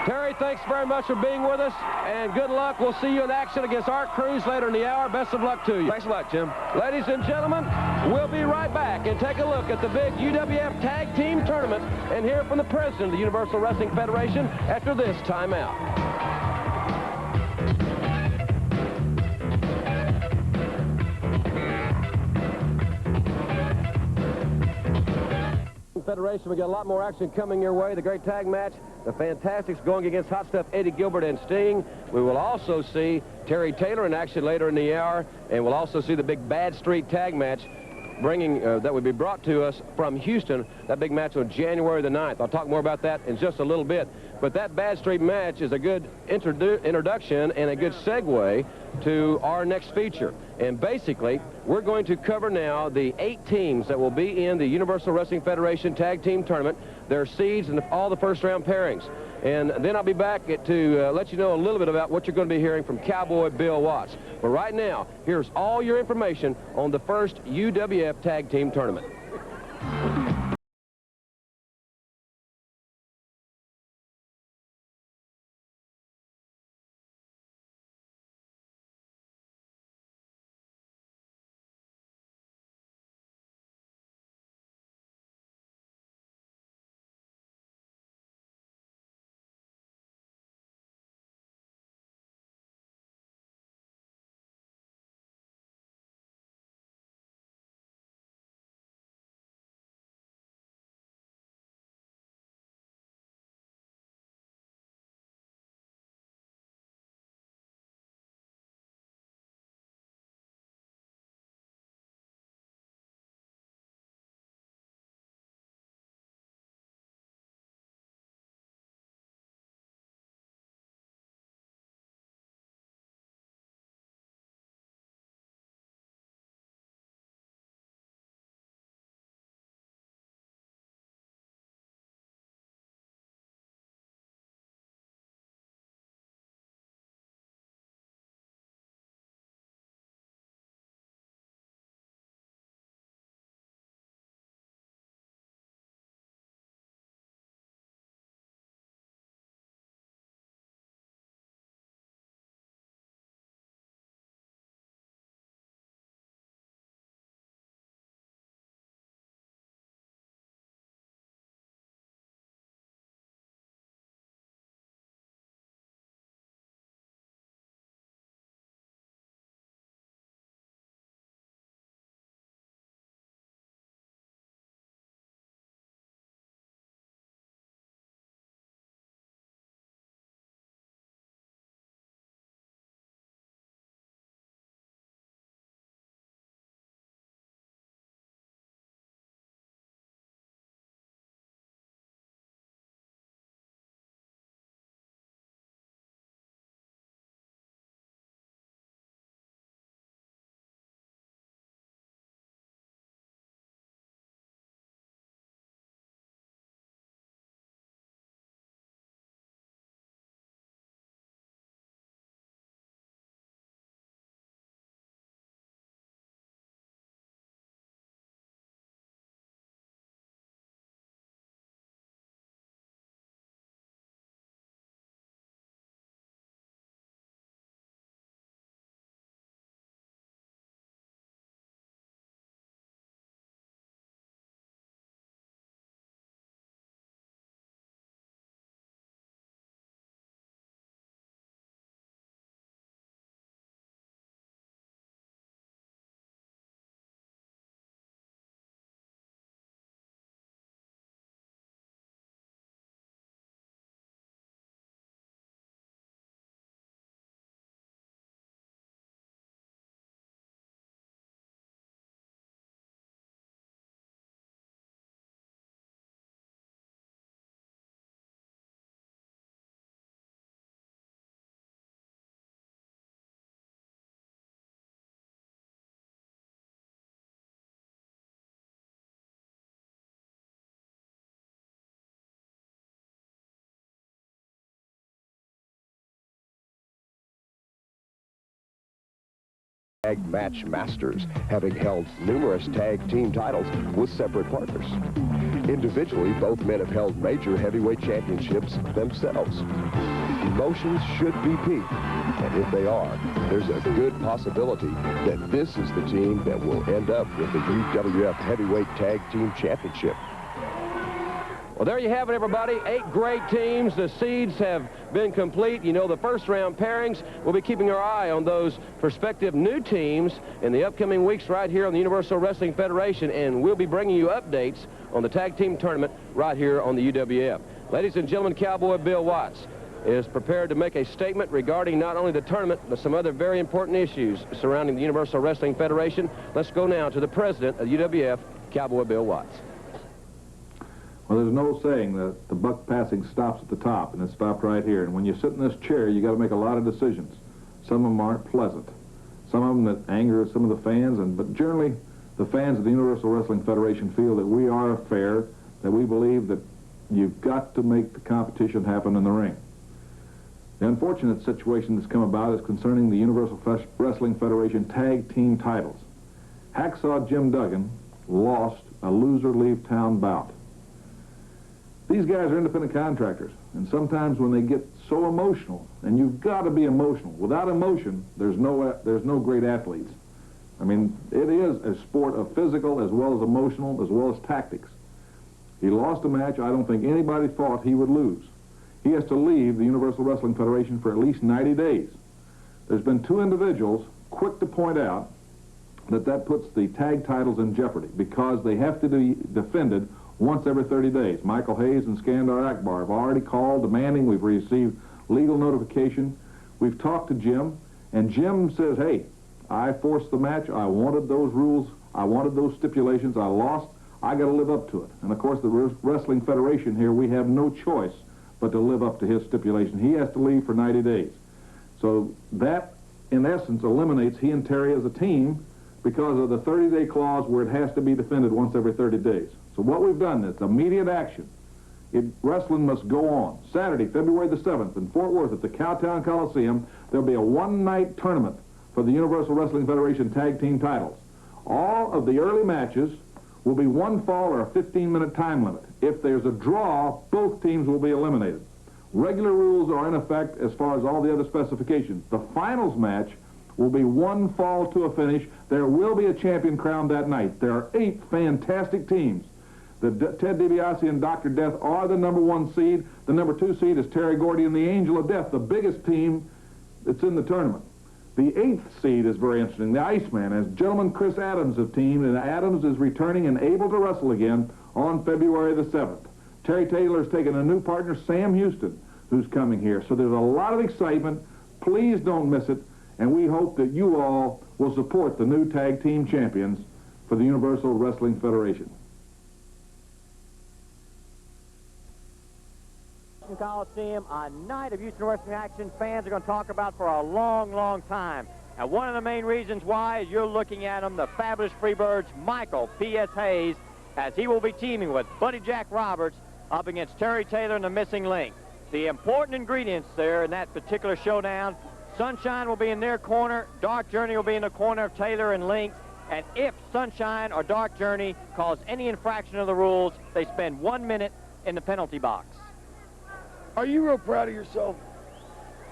Terry, thanks very much for being with us, and good luck. We'll see you in action against Art Cruz later in the hour. Best of luck to you. Thanks a lot, Jim. Ladies and gentlemen, we'll be right back and take a look at the big UWF Tag Team Tournament and hear from the president of the Universal Wrestling Federation after this timeout. Federation, we got a lot more action coming your way. The great tag match, the Fantastics going against Hot Stuff Eddie Gilbert and Sting. We will also see Terry Taylor in action later in the hour, and we'll also see the big Bad Street tag match that would be brought to us from Houston, that big match on January the 9th. I'll talk more about that in just a little bit. But that Bad Street match is a good introduction and a good segue to our next feature. And basically, we're going to cover now the 8 teams that will be in the Universal Wrestling Federation Tag Team Tournament, their seeds and all the first-round pairings. And then I'll be back to let you know a little bit about what you're going to be hearing from Cowboy Bill Watts. But right now, here's all your information on the first UWF Tag Team Tournament. Tag Match Masters, having held numerous tag team titles with separate partners. Individually, both men have held major heavyweight championships themselves. Emotions should be peaked, and if they are, there's a good possibility that this is the team that will end up with the UWF Heavyweight Tag Team Championship. Well, there you have it, everybody. 8 great teams. The seeds have been complete. You know, the first-round pairings. We'll be keeping our eye on those prospective new teams in the upcoming weeks right here on the Universal Wrestling Federation, and we'll be bringing you updates on the tag team tournament right here on the UWF. Ladies and gentlemen, Cowboy Bill Watts is prepared to make a statement regarding not only the tournament, but some other very important issues surrounding the Universal Wrestling Federation. Let's go now to the president of UWF, Cowboy Bill Watts. Well, there's no saying that the buck passing stops at the top, and it stopped right here. And when you sit in this chair, you got to make a lot of decisions. Some of them aren't pleasant. Some of them that anger some of the fans, but generally, the fans of the Universal Wrestling Federation feel that we are fair, that we believe that you've got to make the competition happen in the ring. The unfortunate situation that's come about is concerning the Universal Wrestling Federation tag team titles. Hacksaw Jim Duggan lost a loser-leave town bout. These guys are independent contractors, and sometimes when they get so emotional, and you've got to be emotional. Without emotion, there's no great athletes. I mean, it is a sport of physical as well as emotional as well as tactics. He lost a match I don't think anybody thought he would lose. He has to leave the Universal Wrestling Federation for at least 90 days. There's been 2 individuals quick to point out that puts the tag titles in jeopardy because they have to be defended once every 30 days. Michael Hayes and Skandor Akbar have already called demanding. We've received legal notification. We've talked to Jim, and Jim says, hey, I forced the match. I wanted those rules. I wanted those stipulations. I lost. I got to live up to it. And, of course, the Wrestling Federation here, we have no choice but to live up to his stipulation. He has to leave for 90 days. So that, in essence, eliminates he and Terry as a team because of the 30-day clause where it has to be defended once every 30 days. So what we've done is immediate action. Wrestling must go on. Saturday, February the 7th in Fort Worth at the Cowtown Coliseum, there'll be a one-night tournament for the Universal Wrestling Federation tag team titles. All of the early matches will be 1 fall or a 15-minute time limit. If there's a draw, both teams will be eliminated. Regular rules are in effect as far as all the other specifications. The finals match will be 1 fall to a finish. There will be a champion crowned that night. There are 8 fantastic teams. Ted DiBiase and Dr. Death are the #1 seed. The #2 seed is Terry Gordy and the Angel of Death, the biggest team that's in the tournament. The 8th seed is very interesting. The Iceman, as gentleman Chris Adams of team, and Adams is returning and able to wrestle again on February the 7th. Terry Taylor's taken a new partner, Sam Houston, who's coming here. So there's a lot of excitement. Please don't miss it. And we hope that you all will support the new tag team champions for the Universal Wrestling Federation. Coliseum, a night of Houston wrestling action fans are going to talk about for a long, long time. And one of the main reasons why is you're looking at him, the fabulous Freebirds, Michael P.S. Hayes, as he will be teaming with Buddy Jack Roberts up against Terry Taylor and the Missing Link. The important ingredients there in that particular showdown, Sunshine will be in their corner, Dark Journey will be in the corner of Taylor and Link, and if Sunshine or Dark Journey cause any infraction of the rules, they spend 1 minute in the penalty box. Are you real proud of yourself?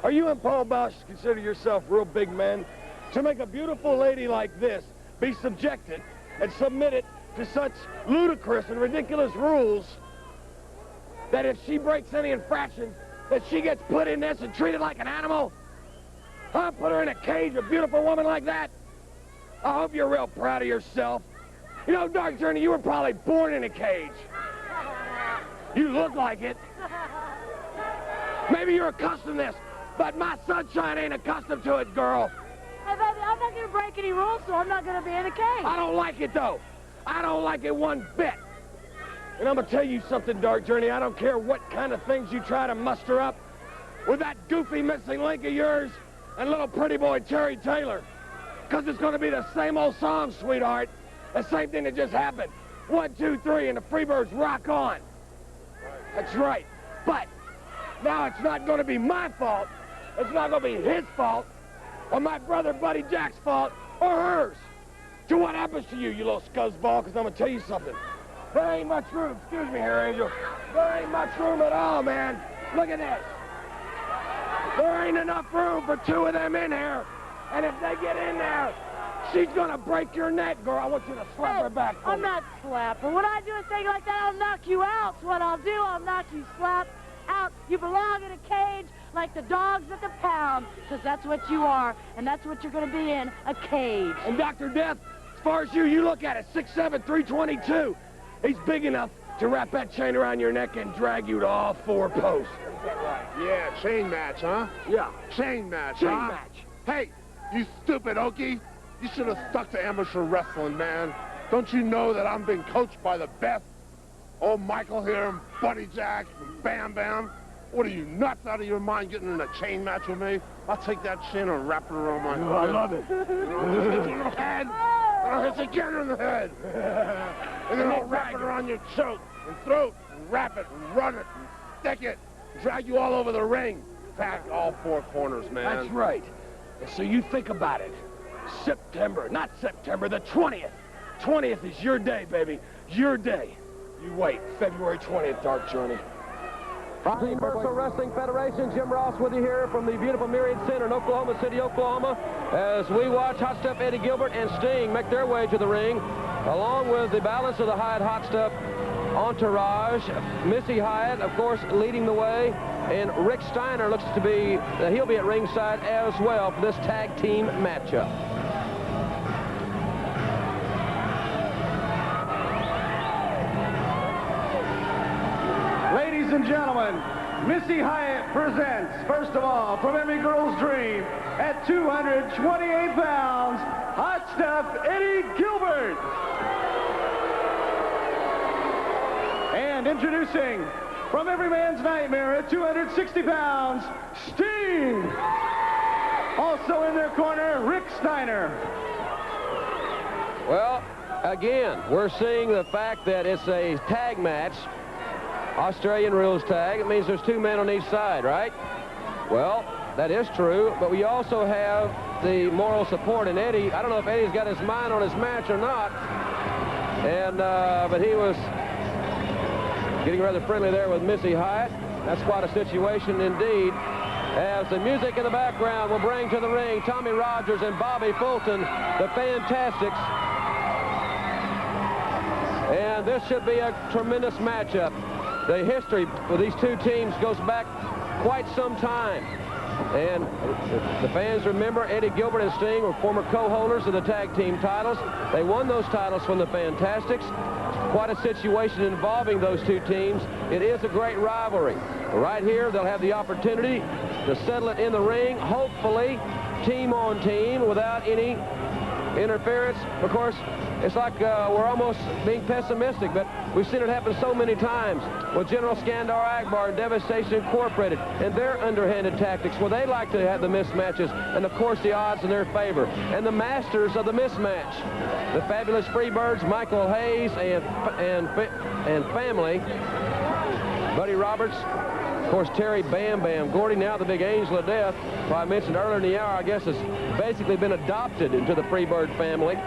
Are you and Paul Bosch consider yourself real big men? To make a beautiful lady like this be subjected and submitted to such ludicrous and ridiculous rules that if she breaks any infraction, that she gets put in this and treated like an animal? Huh? Put her in a cage, a beautiful woman like that? I hope you're real proud of yourself. You know, Dark Journey, you were probably born in a cage. You look like it. Maybe you're accustomed to this, but my Sunshine ain't accustomed to it, girl. Hey, baby, I'm not going to break any rules, so I'm not going to be in a cage. I don't like it, though. I don't like it one bit. And I'm going to tell you something, Dark Journey. I don't care what kind of things you try to muster up with that goofy Missing Link of yours and little pretty boy Terry Taylor. Because it's going to be the same old song, sweetheart. The same thing that just happened. 1, 2, 3, and the Freebirds rock on. That's right. But now it's not going to be my fault. It's not going to be his fault or my brother Buddy Jack's fault or hers? To what happens to you, you little scuzzball, because I'm going to tell you something. There ain't much room. Excuse me here, Angel. There ain't much room at all, man. Look at this. There ain't enough room for two of them in here. And if they get in there, she's going to break your neck, girl. I want you to slap her back for I'm me. not slapping. When I do a thing like that, I'll knock you out. So what I'll do, I'll knock you slap out. You belong in a cage like the dogs at the pound, because that's what you are, and that's what you're going to be in, a cage. And Dr. Death, as far as you look at it, 6'7", 322. He's big enough to wrap that chain around your neck and drag you to all four posts. Yeah, chain match, huh? Yeah. Chain match, Chain huh? match. Hey, you stupid Okie. You should have stuck to amateur wrestling, man. Don't you know that I'm being coached by the best? Old Michael here and Buddy Jack and Bam Bam. What are you, nuts out of your mind getting in a chain match with me? I'll take that chain and wrap it around my head. I love it. Hit you in the head. I'll hit you again in the head. And then I'll wrap it around your choke and throat and wrap it and run it and stick it. Drag you all over the ring. Pack all four corners, man. That's right. And so you think about it. September, not September, the 20th. 20th is your day, baby. Your day. You wait. February 20th, Dark Journey. From the Universal Wrestling Federation, Jim Ross with you here from the beautiful Myriad Center in Oklahoma City, Oklahoma, as we watch Hot Stuff Eddie Gilbert and Sting make their way to the ring, along with the balance of the Hyatt Hot Stuff entourage. Missy Hyatt, of course, leading the way, and Rick Steiner looks to be, he'll be at ringside as well for this tag team matchup. Ladies and gentlemen, Missy Hyatt presents, first of all, from every girl's dream, at 228 pounds, Hot Stuff Eddie Gilbert. And introducing, from every man's nightmare, at 260 pounds, Sting. Also in their corner, Rick Steiner. Well, again, we're seeing the fact that it's a tag match. Australian rules tag. It means there's two men on each side, right? Well, that is true, but we also have the moral support in Eddie. I don't know if Eddie's got his mind on his match or not, and but he was getting rather friendly there with Missy Hyatt. That's quite a situation indeed. As the music in the background will bring to the ring Tommy Rogers and Bobby Fulton, the Fantastics. And this should be a tremendous matchup. The history for these two teams goes back quite some time. And the fans remember Eddie Gilbert and Sting were former co-holders of the tag team titles. They won those titles from the Fantastics. Quite a situation involving those two teams. It is a great rivalry. Right here, they'll have the opportunity to settle it in the ring, hopefully team on team without any interference. Of course, it's like we're almost being pessimistic, but we've seen it happen so many times with General Skandor Akbar and Devastation Incorporated and their underhanded tactics, where they like to have the mismatches, and of course the odds in their favor. And the masters of the mismatch, the fabulous Freebirds, Michael Hayes and family, Buddy Roberts, of course Terry Bam Bam, Gordy, now the big Angel of Death, who I mentioned earlier in the hour, I guess has basically been adopted into the Freebird family.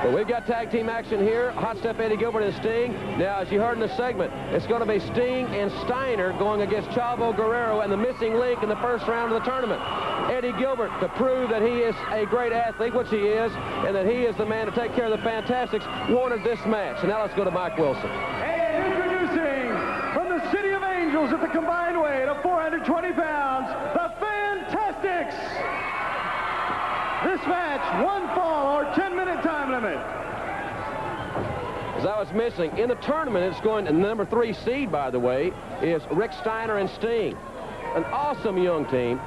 But we've got tag team action here. Hot Stuff Eddie Gilbert and Sting. Now, as you heard in the segment, it's going to be Sting and Steiner going against Chavo, Guerrero, and the missing link in the first round of the tournament. Eddie Gilbert to prove that he is a great athlete, which he is, and that he is the man to take care of the Fantastics, wanted this match. And now let's go to Mike Wilson. And introducing, from the City of Angels at the combined weight of 420 pounds, the Fantastics. This match, one fall or 10-minute time limit. As I was mentioning, in the tournament, it's going to number 3 seed, by the way, is Rick Steiner and Sting. An awesome young team.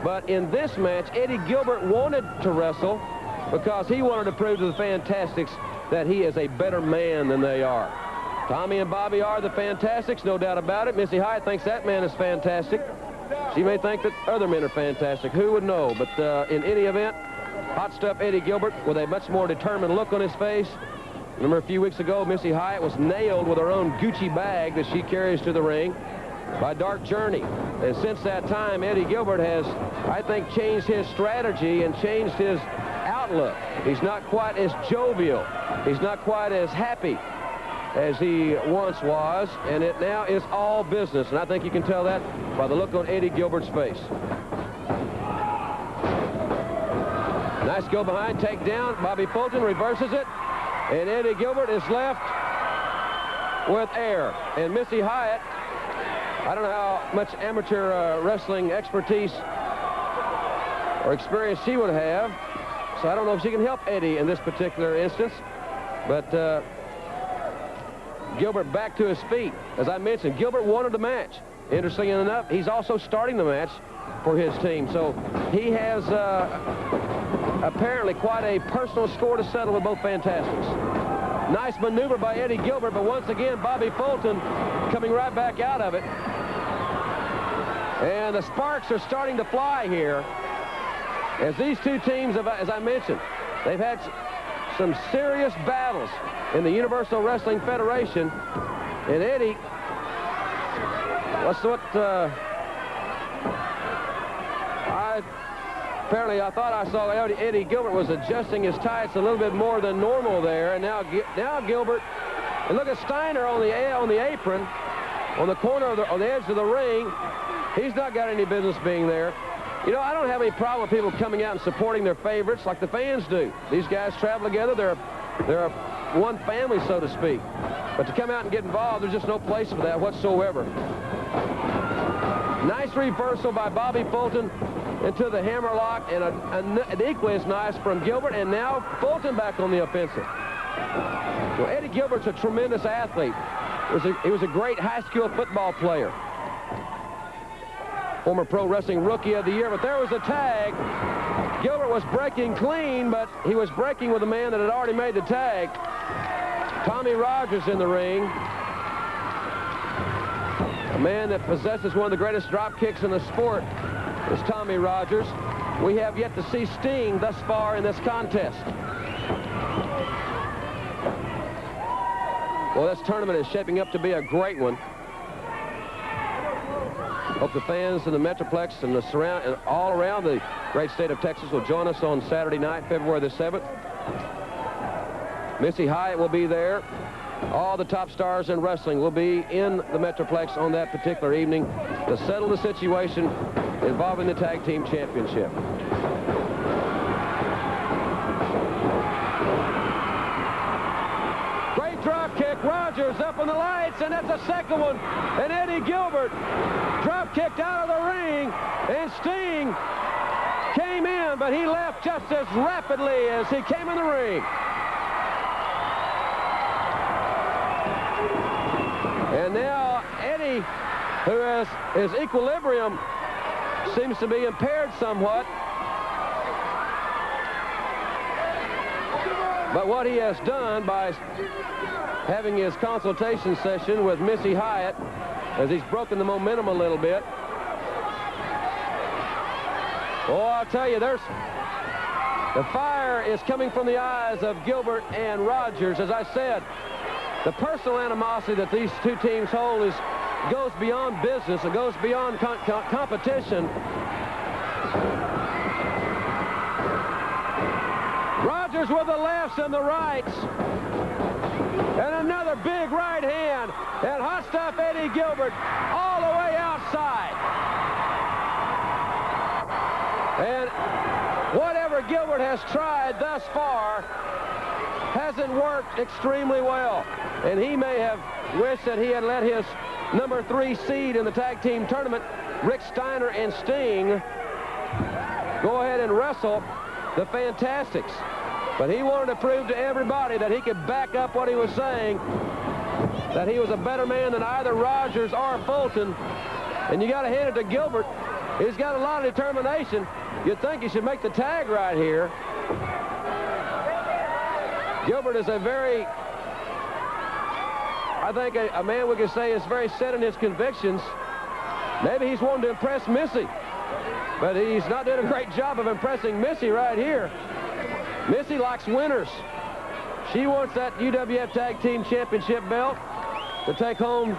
But in this match, Eddie Gilbert wanted to wrestle because he wanted to prove to the Fantastics that he is a better man than they are. Tommy and Bobby are the Fantastics, no doubt about it. Missy Hyatt thinks that man is fantastic. She may think that other men are fantastic. Who would know? But in any event, Hot Stuff Eddie Gilbert with a much more determined look on his face. Remember a few weeks ago, Missy Hyatt was nailed with her own Gucci bag that she carries to the ring. by Dark Journey. And since that time, Eddie Gilbert has, I think, changed his strategy and changed his outlook. He's not quite as jovial. He's not quite as happy as he once was, and it now is all business. And I think you can tell that by the look on Eddie Gilbert's face. Nice go behind, take down. Bobby Fulton reverses it, and Eddie Gilbert is left with air. And Missy Hyatt, I don't know how much amateur wrestling expertise or experience she would have, so I don't know if she can help Eddie in this particular instance. But Gilbert back to his feet. As I mentioned, Gilbert wanted the match. Interesting enough, he's also starting the match for his team. So he has apparently quite a personal score to settle with both Fantastics. Nice maneuver by Eddie Gilbert, but once again, Bobby Fulton coming right back out of it. And the sparks are starting to fly here as these two teams, as I mentioned, they've had some serious battles in the Universal Wrestling Federation. And Eddie, apparently I thought I saw Eddie Gilbert was adjusting his tights a little bit more than normal there. And now Gilbert, and look at Steiner on the apron, on the corner on the edge of the ring. He's not got any business being there. You know, I don't have any problem with people coming out and supporting their favorites like the fans do. These guys travel together. They're one family, so to speak. But to come out and get involved, there's just no place for that whatsoever. Nice reversal by Bobby Fulton into the hammerlock, and an equally as nice from Gilbert, and now Fulton back on the offensive. Well, Eddie Gilbert's a tremendous athlete. He was a great high school football player. Former Pro Wrestling Rookie of the Year, but there was a tag. Gilbert was breaking clean, but he was breaking with a man that had already made the tag. Tommy Rogers in the ring. A man that possesses one of the greatest drop kicks in the sport is Tommy Rogers. We have yet to see Sting thus far in this contest. Well, this tournament is shaping up to be a great one. Hope the fans in the Metroplex and and all around the great state of Texas will join us on Saturday night, February the 7th. Missy Hyatt will be there. All the top stars in wrestling will be in the Metroplex on that particular evening to settle the situation involving the Tag Team Championship. Great drop kick. Rogers up on the lights, and that's a second one. And Eddie Gilbert drop kicked out of the ring, and Sting came in, but he left just as rapidly as he came in the ring. And now Eddie, who has his equilibrium seems to be impaired somewhat. But what he has done by having his consultation session with Missy Hyatt, as he's broken the momentum a little bit. Oh, I'll tell you, the fire is coming from the eyes of Gilbert and Rogers. As I said, the personal animosity that these two teams hold goes beyond business. It goes beyond competition. Rogers with the lefts and the rights. And another big right hand. And hot stuff Eddie Gilbert all the way outside. And whatever Gilbert has tried thus far hasn't worked extremely well. And he may have wished that he had let his number 3 seed in the tag team tournament, Rick Steiner and Sting, go ahead and wrestle the Fantastics. But he wanted to prove to everybody that he could back up what he was saying, that he was a better man than either Rogers or Fulton. And you got to hand it to Gilbert. He's got a lot of determination. You'd think he should make the tag right here. Gilbert is a very, I think, a man we could say is very set in his convictions. Maybe he's wanting to impress Missy, but he's not doing a great job of impressing Missy right here. Missy likes winners. She wants that UWF Tag Team Championship belt to take home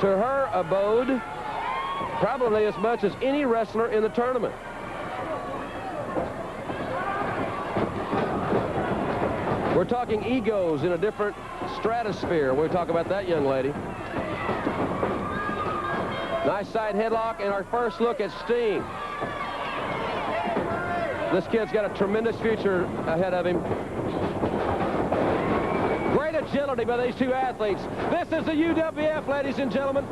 to her abode probably as much as any wrestler in the tournament. We're talking egos in a different stratosphere when we talk about that young lady. Nice side headlock, and our first look at Sting. This kid's got a tremendous future ahead of him. Great agility by these two athletes. This is the UWF, ladies and gentlemen.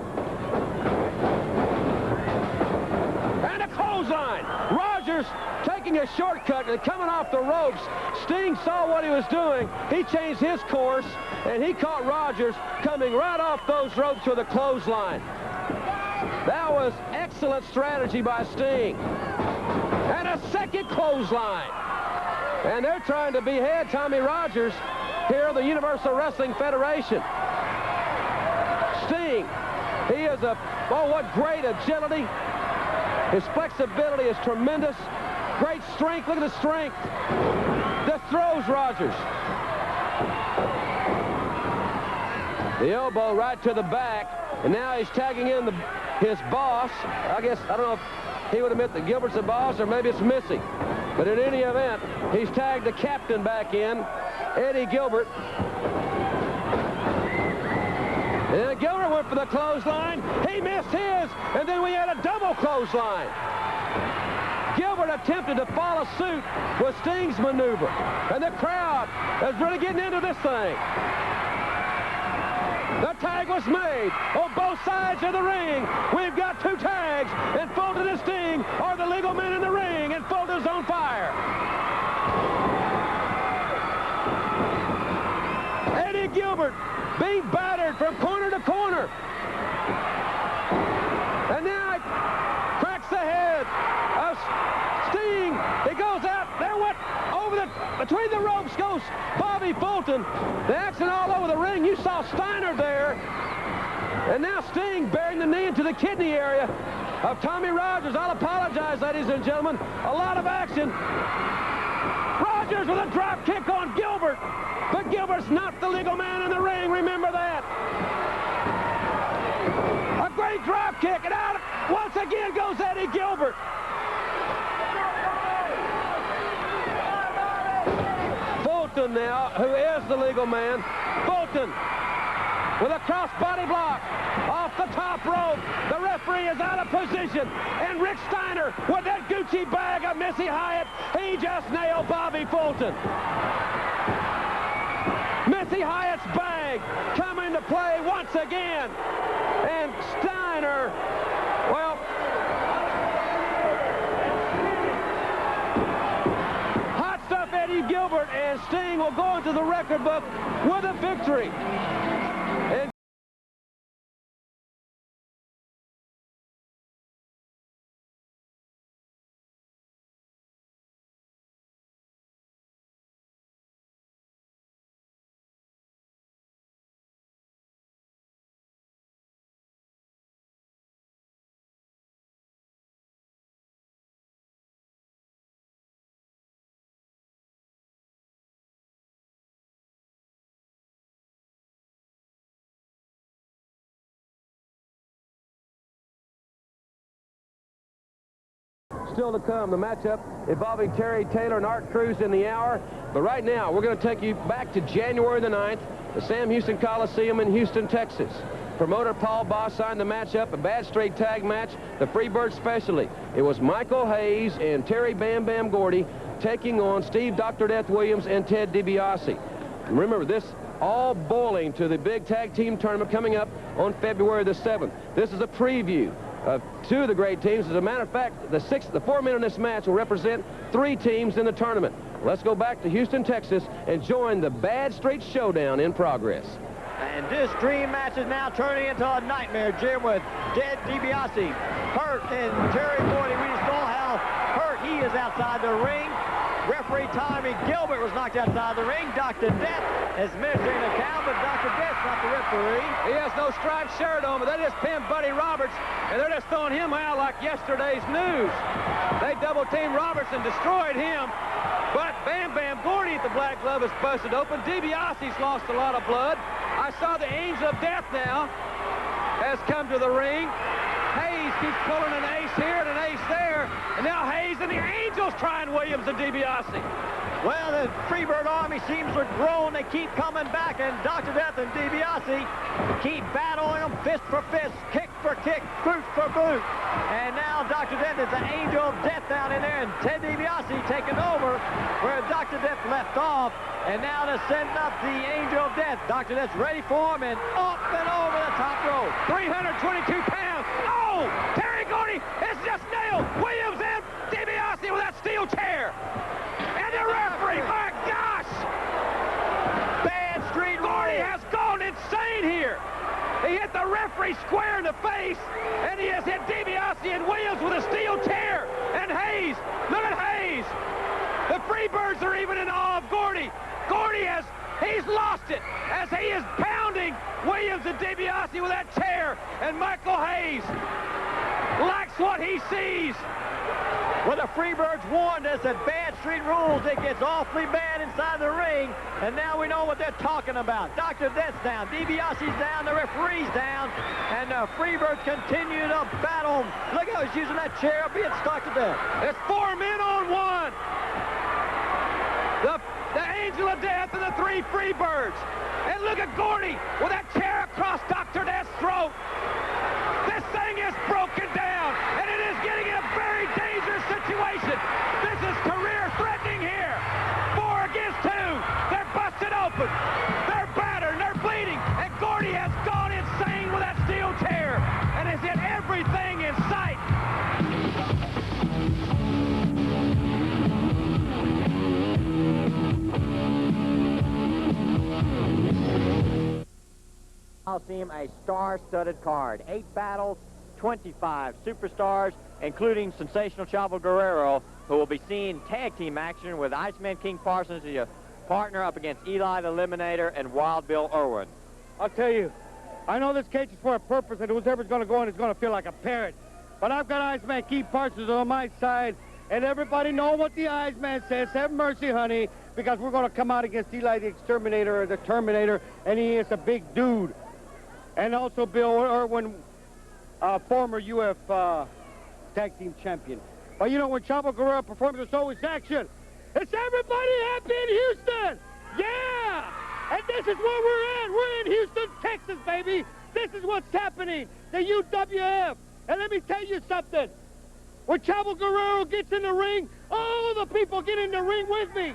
And a clothesline. Rogers taking a shortcut and coming off the ropes. Sting saw what he was doing. He changed his course, and he caught Rogers coming right off those ropes with a clothesline. That was excellent strategy by Sting. And a second clothesline. And they're trying to behead Tommy Rogers here at the Universal Wrestling Federation. Sting, he is what great agility. His flexibility is tremendous. Great strength. Look at the strength. Just throws Rogers. The elbow right to the back. And now he's tagging in his boss. I don't know if he would admit that Gilbert's the boss or maybe it's Massey. But in any event, he's tagged the captain back in, Eddie Gilbert. And Gilbert went for the clothesline. He missed his, and then we had a double clothesline. Gilbert attempted to follow suit with Sting's maneuver. And the crowd is really getting into this thing. The tag was made on both sides of the ring. We've got two tags, and Fulton and Sting are the legal men in the ring, and Fulton's on fire. Eddie Gilbert being battered from corner to corner. And now it cracks the head of Sting. He goes out. There went over between the ropes goes Bobby Fulton. The action all over the ring. You saw Steiner there. And now Sting bearing the knee into the kidney area of Tommy Rogers. I'll apologize, ladies and gentlemen. A lot of action. Rogers with a drop kick on Gilbert. But Gilbert's not the legal man in the ring. Remember that. A great drop kick. And out once again goes Eddie Gilbert. Fulton now, who is the legal man. Fulton with a cross-body block off the top rope. The referee is out of position. And Rick Steiner with that Gucci bag of Missy Hyatt. He just nailed Bobby Fulton. Missy Hyatt's bag coming to play once again. And Steiner, well, hot stuff Eddie Gilbert, and Sting will go into the record book with a victory. And still to come, the matchup involving Terry Taylor and Art Cruz in the hour. But right now, we're going to take you back to January the 9th, the Sam Houston Coliseum in Houston, Texas. Promoter Paul Boss signed the matchup, a bad straight tag match, the Freebirds specialty. It was Michael Hayes and Terry Bam Bam Gordy taking on Steve Dr. Death Williams and Ted DiBiase. Remember, this all boiling to the big tag team tournament coming up on February the 7th. This is a preview of two of the great teams. As a matter of fact, the four men in this match will represent three teams in the tournament. Let's go back to Houston, Texas, and join the Bad Street Showdown in progress. And this dream match is now turning into a nightmare, Jim, with Ted DiBiase hurt and Terry Gordy. We saw how hurt he is outside the ring. Referee Tommy Gilbert was knocked outside the ring. Dr. Death is administering the count, but Dr. Death's not the referee. He has no striped shirt on, but they just pinned Buddy Roberts, and they're just throwing him out like yesterday's news. They double-teamed Roberts and destroyed him, but Bam Bam Gordy at the black glove is busted open. DiBiase's lost a lot of blood. I saw the Angel of Death now, has come to the ring. Hayes keeps pulling an ace here and an ace there. And now Hayes and the Angels trying Williams and DiBiase. Well, the Freebird Army seems to have grown. They keep coming back, and Dr. Death and DiBiase keep battling them fist for fist, kick for kick, boot for boot. And now Dr. Death is the Angel of Death down in there, and Ted DiBiase taking over where Dr. Death left off. And now they're setting up the Angel of Death. Dr. Death's ready for him, and up and over the top rope. 322 pounds. Oh, Terry Gordy is just nailed. Williams and DiBiase with that steel chair. And the referee, my gosh! Bad street Gordy rules. has gone insane here. He hit the referee square in the face, and he has hit DiBiase and Williams with a steel chair. And Hayes, look at Hayes. The Freebirds are even in awe of Gordy. Gordy he's lost it as he is pounding Williams and DiBiase with that chair. And Michael Hayes likes what he sees. Well, the Freebirds warned us that bad street rules, it gets awfully bad inside the ring, and now we know what they're talking about. Dr. Death's down, DiBiase's down, the referee's down, and the Freebirds continue to battle. Look how he's using that chair being stuck to death. It's 4 men on one. The Angel of Death and the 3 Freebirds. And look at Gordy with that chair across Dr. Death's throat. This thing is broken down, and it is getting in a very dangerous situation. This is career-threatening here. 4 against 2. They're busted open. They're battered, and they're bleeding. And Gordy has gone insane with that steel chair and has hit everything in sight. Coliseum, a star-studded card. 8 battles, 25 superstars, including sensational Chavo Guerrero, who will be seeing tag team action with Iceman King Parsons, the partner, up against Eli the Eliminator and Wild Bill Irwin. I'll tell you, I know this cage is for a purpose, and whoever's going to go in is going to feel like a parrot. But I've got Iceman King Parsons on my side, and everybody know what the Iceman says. Have mercy, honey, because we're going to come out against Eli the Exterminator or the Terminator, and he is a big dude. And also Bill Irwin, former UF tag team champion. But you know, when Chavo Guerrero performs, there's always action. Is everybody happy in Houston? Yeah! And this is where we're at. We're in Houston, Texas, baby. This is what's happening. The UWF. And let me tell you something. When Chavo Guerrero gets in the ring, all the people get in the ring with me.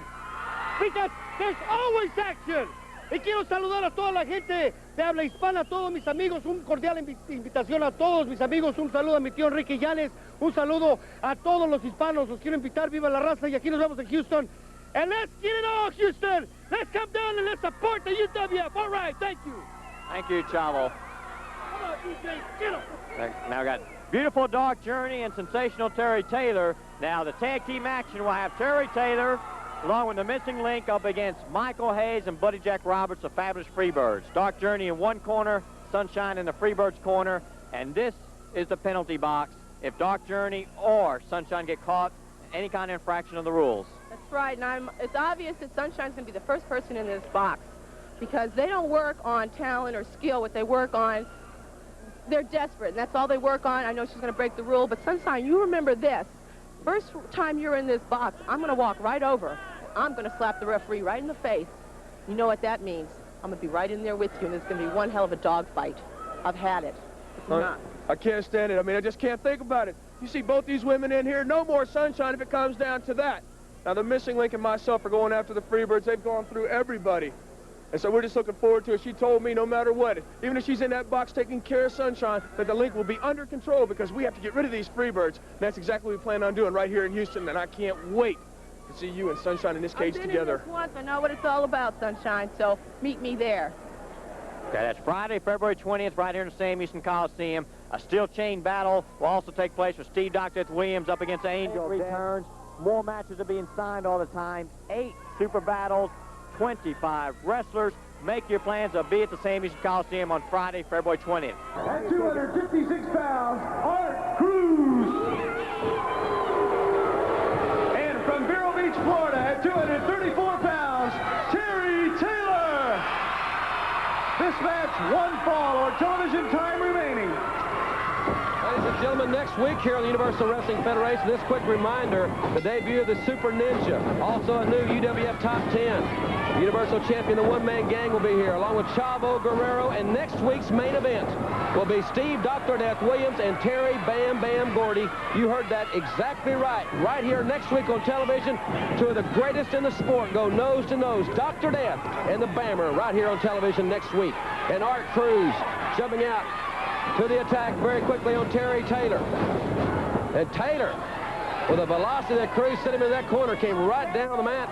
Because there's always action. Y quiero saludar a toda la gente de habla hispana, a todos mis amigos, un cordial invitación a todos mis amigos, un saludo a mi tío Enrique Llanes, un saludo a todos los hispanos, los quiero invitar, viva la raza, y aquí nos vemos en Houston. And let's get it on, Houston! Let's come down and let's support the UWF. All right, thank you. Thank you, Chavo. Come on, DJ, get him. Now we got beautiful Dark Journey and sensational Terry Taylor. Now the tag team action will have Terry Taylor along with the missing link up against Michael Hayes and Buddy Jack Roberts, the Fabulous Freebirds. Dark Journey in one corner, Sunshine in the Freebirds corner, and this is the penalty box if Dark Journey or Sunshine get caught in any kind of infraction of the rules. That's right, and it's obvious that Sunshine's going to be the first person in this box because they don't work on talent or skill. What they work on, they're desperate, and that's all they work on. I know she's going to break the rule, but Sunshine, you remember this. First time you're in this box, I'm going to walk right over. I'm going to slap the referee right in the face. You know what that means. I'm going to be right in there with you, and it's going to be one hell of a dogfight. I've had it. It's not. I can't stand it. I mean, I just can't think about it. You see both these women in here, no more Sunshine if it comes down to that. Now, the Missing Link and myself are going after the Freebirds. They've gone through everybody. And so we're just looking forward to it. She told me no matter what, even if she's in that box taking care of Sunshine, that the Link will be under control because we have to get rid of these Freebirds. And that's exactly what we plan on doing right here in Houston, and I can't wait to see you and Sunshine in this cage together. I've been in this once. I know what it's all about, Sunshine, so meet me there. Okay, that's Friday, February 20th, right here in the same Houston Coliseum. A steel chain battle will also take place with Steve Dr. Williams up against Angel Returns. More matches are being signed all the time. 8 super battles, 25 wrestlers. Make your plans. They'll be at the same Houston Coliseum on Friday, February 20th. At 256 pounds, Art Cruz. And from Vero Beach, Florida, at 234 pounds, Terry Taylor. This match, 1 fall or television time remaining. and gentlemen, next week here on the Universal Wrestling Federation, this quick reminder, the debut of the Super Ninja, also a new UWF Top 10. The Universal Champion, the one-man gang, will be here, along with Chavo, Guerrero, and next week's main event will be Steve Dr. Death Williams and Terry Bam Bam Gordy. You heard that exactly right. Right here next week on television, two of the greatest in the sport go nose to nose. Dr. Death and the Bammer right here on television next week. And Art Cruz jumping out to the attack very quickly on Terry Taylor. And Taylor, with a velocity that Cruz sent him in that corner, came right down the mat.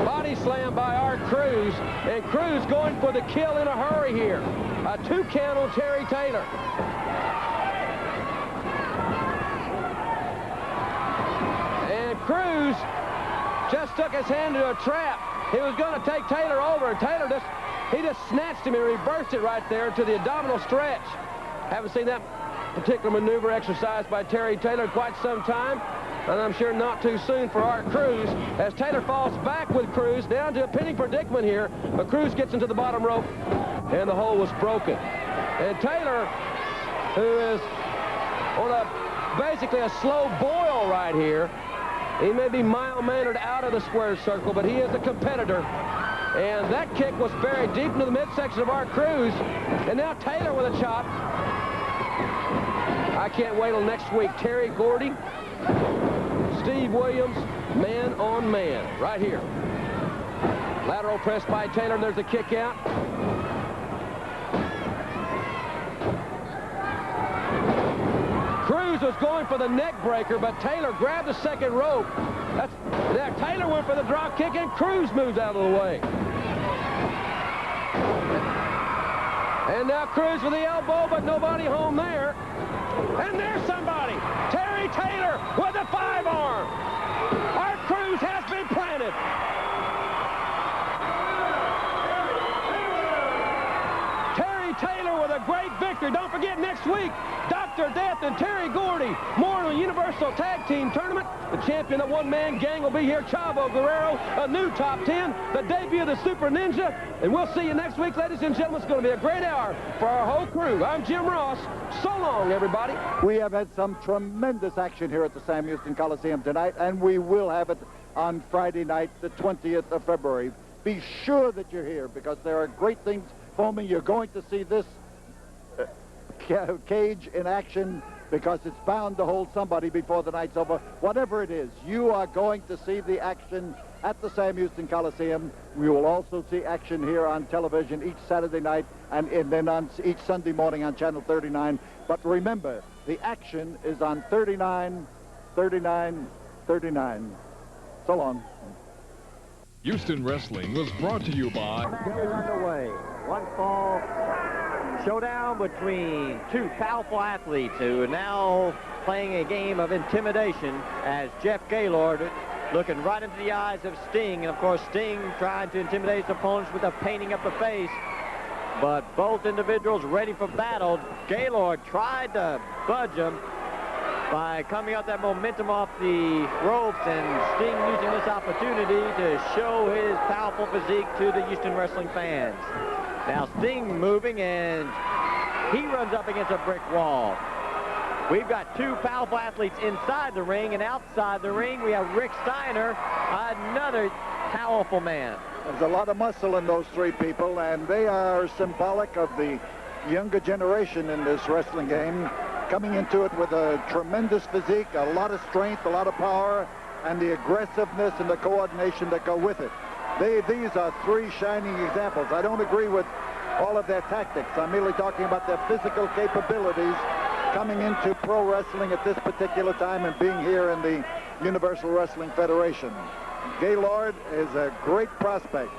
Body slam by Art Cruz, and Cruz going for the kill in a hurry here. A 2 count on Terry Taylor. And Cruz just stuck his hand into a trap. He was going to take Taylor over, and Taylor just snatched him and reversed it right there to the abdominal stretch. Haven't seen that particular maneuver exercised by Terry Taylor in quite some time, and I'm sure not too soon for Art Cruz, as Taylor falls back with Cruz down to a pinning predicament here, but Cruz gets into the bottom rope, and the hole was broken. And Taylor, who is on basically a slow boil right here, he may be mild-mannered out of the square circle, but he is a competitor. And that kick was buried deep into the midsection of Art Cruz. And now Taylor with a chop. I can't wait till next week. Terry Gordy, Steve Williams, man on man, right here. Lateral press by Taylor, and there's a kick out. Cruz was going for the neck breaker, but Taylor grabbed the second rope. Taylor went for the drop kick, and Cruz moved out of the way. And now Cruz with the elbow, but nobody home there. And there's somebody. Terry Taylor with a 5-arm. Art Cruz has been planted. Terry Taylor with a great victory. Don't forget next week, Dr. Death and Terry Gordy. More on the Universal Tag Team Tournament. The champion of one-man gang will be here. Chavo Guerrero, a new top 10. The debut of the Super Ninja. And we'll see you next week, ladies and gentlemen. It's going to be a great hour for our whole crew. I'm Jim Ross. So long, everybody. We have had some tremendous action here at the Sam Houston Coliseum tonight, and we will have it on Friday night, the 20th of February. Be sure that you're here, because there are great things foaming. You're going to see this cage in action, because it's bound to hold somebody before the night's over. Whatever it is, you are going to see the action at the Sam Houston Coliseum. We will also see action here on television each Saturday night, and then on each Sunday morning on Channel 39. But remember, the action is on 39, 39, 39. So long. Houston Wrestling was brought to you by... Match is underway. One fall showdown between two powerful athletes who are now playing a game of intimidation, as Jeff Gaylord looking right into the eyes of Sting. And, of course, Sting trying to intimidate his opponents with a painting of the face. But both individuals ready for battle. Gaylord tried to budge him by coming out that momentum off the ropes, and Sting using this opportunity to show his powerful physique to the Houston wrestling fans. Now Sting moving, and he runs up against a brick wall. We've got two powerful athletes inside the ring, and outside the ring we have Rick Steiner, another powerful man. There's a lot of muscle in those three people, and they are symbolic of the younger generation in this wrestling game, coming into it with a tremendous physique, a lot of strength, a lot of power, and the aggressiveness and the coordination that go with it. These are three shining examples. I don't agree with all of their tactics. I'm merely talking about their physical capabilities coming into pro wrestling at this particular time and being here in the Universal Wrestling Federation. Gaylord is a great prospect.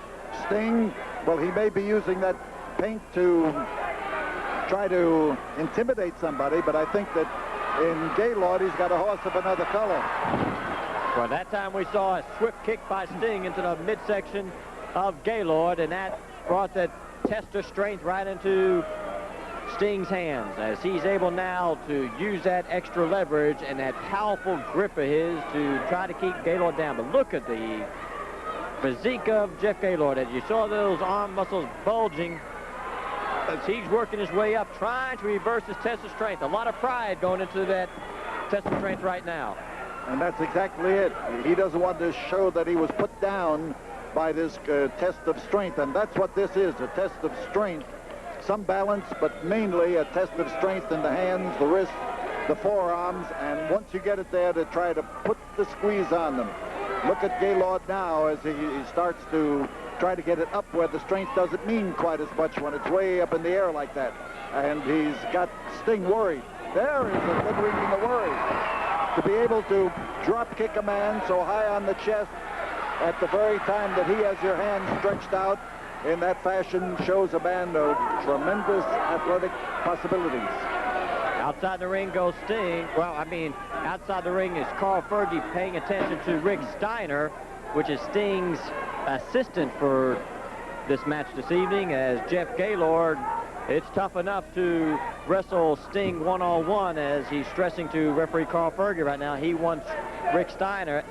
Sting, well, he may be using that paint to try to intimidate somebody, but I think that in Gaylord, he's got a horse of another color. Well, that time we saw a swift kick by Sting into the midsection of Gaylord, and that brought that test of strength right into Sting's hands, as he's able now to use that extra leverage and that powerful grip of his to try to keep Gaylord down. But look at the physique of Jeff Gaylord. As you saw those arm muscles bulging, as he's working his way up, trying to reverse his test of strength. A lot of pride going into that test of strength right now. And that's exactly it. He doesn't want to show that he was put down by this test of strength, and that's what this is, a test of strength. Some balance, but mainly a test of strength in the hands, the wrists, the forearms, and once you get it there, to try to put the squeeze on them. Look at Gaylord now as he starts to try to get it up where the strength doesn't mean quite as much when it's way up in the air like that. And he's got Sting worried. There is a good reason to worry. To be able to drop kick a man so high on the chest at the very time that he has your hand stretched out in that fashion shows a man of tremendous athletic possibilities. Outside the ring goes Sting. Well, I mean, outside the ring is Carl Fergie paying attention to Rick Steiner, which is Sting's assistant for this match this evening, as Jeff Gaylord, it's tough enough to wrestle Sting one-on-one, as he's stressing to referee Carl Fergie right now. He wants Rick Steiner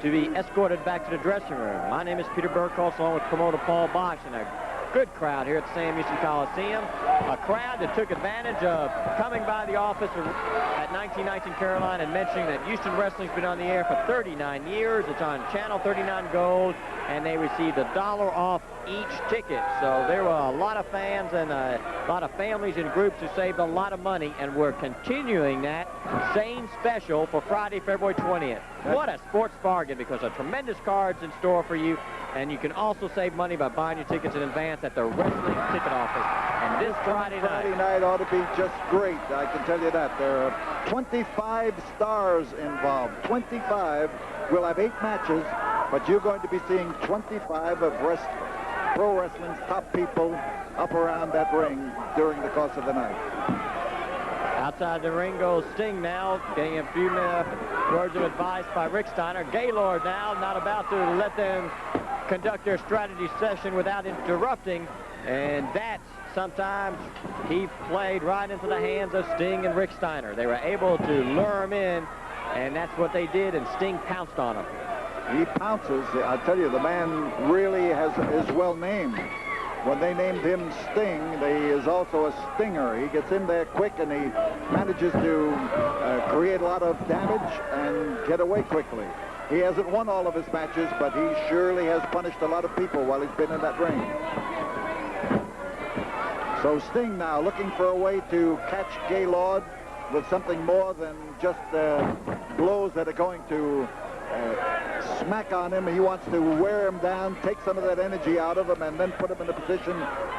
to be escorted back to the dressing room. My name is Peter Burkholz, along with promoter Paul Box, and a good crowd here at the Sam Houston Coliseum. A crowd that took advantage of coming by the office at 1919 Caroline and mentioning that Houston Wrestling's been on the air for 39 years. It's on Channel 39 Gold, and they received $1 off each ticket. So there were a lot of fans and a lot of families and groups who saved a lot of money, and we're continuing that same special for Friday, February 20th. What a sports bargain, because a tremendous card's in store for you, and you can also save money by buying your tickets in advance at the wrestling ticket office. And this Friday night ought to be just great, I can tell you that. There are 25 stars involved. 25. We'll have 8 matches, but you're going to be seeing 25 of pro wrestling's top people up around that ring during the course of the night. Outside the ring goes Sting now, getting a few words of advice by Rick Steiner. Gaylord now not about to let them conduct their strategy session without interrupting, and that sometimes he played right into the hands of Sting and Rick Steiner. They were able to lure him in, and that's what they did, and Sting pounced on him. He pounces. I tell you, the man really is well named. When they named him Sting, he is also a stinger. He gets in there quick, and he manages to create a lot of damage and get away quickly. He hasn't won all of his matches, but he surely has punished a lot of people while he's been in that ring. So Sting now looking for a way to catch Gaylord with something more than just blows that are going to smack on him. He wants to wear him down, take some of that energy out of him, and then put him in a position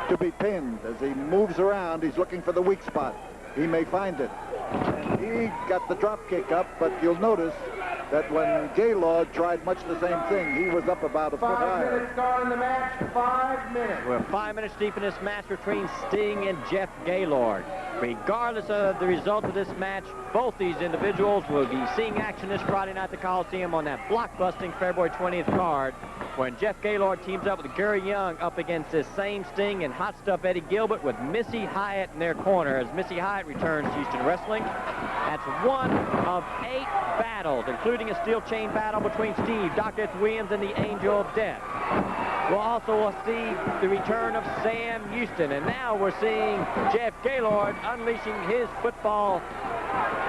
to be pinned. As he moves around, he's looking for the weak spot. He may find it. And he got the drop kick up, but you'll notice that when Gaylord tried much the same thing, he was up about a foot higher. 5 minutes starting the match, 5 minutes. We're 5 minutes deep in this match between Sting and Jeff Gaylord. Regardless of the result of this match, both these individuals will be seeing action this Friday night at the Coliseum on that block-busting February 20th card, when Jeff Gaylord teams up with Gary Young up against this same Sting and Hot Stuff Eddie Gilbert, with Missy Hyatt in their corner, as Missy Hyatt returns to Houston Wrestling. That's one of 8 battles, including a steel chain battle between Steve, Dr. Ed Williams, and the Angel of Death. We'll also see the return of Sam Houston, and now we're seeing Jeff Gaylord unleashing his football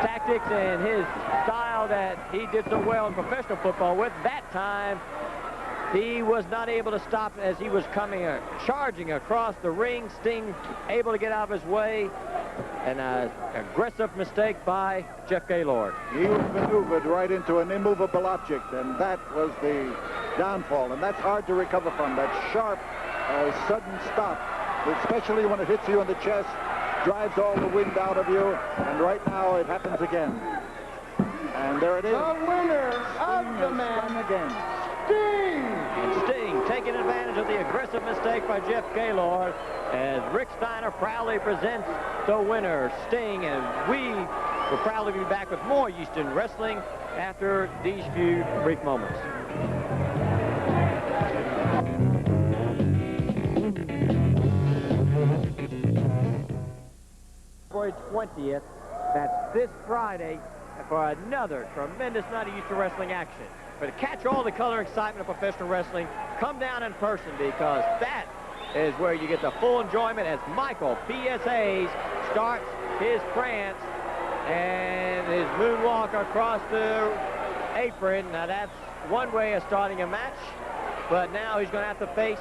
tactics and his style that he did so well in professional football with. That time, he was not able to stop as he was charging across the ring. Sting able to get out of his way. An aggressive mistake by Jeff Gaylord. He was maneuvered right into an immovable object, and that was the downfall. And that's hard to recover from, that sharp, sudden stop, especially when it hits you in the chest, drives all the wind out of you, and right now it happens again. And there it is. The winner of the match, again. Sting! And Sting taking advantage of the aggressive mistake by Jeff Gaylord, as Rick Steiner proudly presents the winner, Sting, and we will proudly be back with more Houston Wrestling after these few brief moments. February 20th, that's this Friday, for another tremendous night of Houston Wrestling action. But to catch all the color and excitement of professional wrestling, come down in person, because that is where you get the full enjoyment as Michael P.S. Hayes starts his prance and his moonwalk across the apron. Now that's one way of starting a match, but now he's going to have to face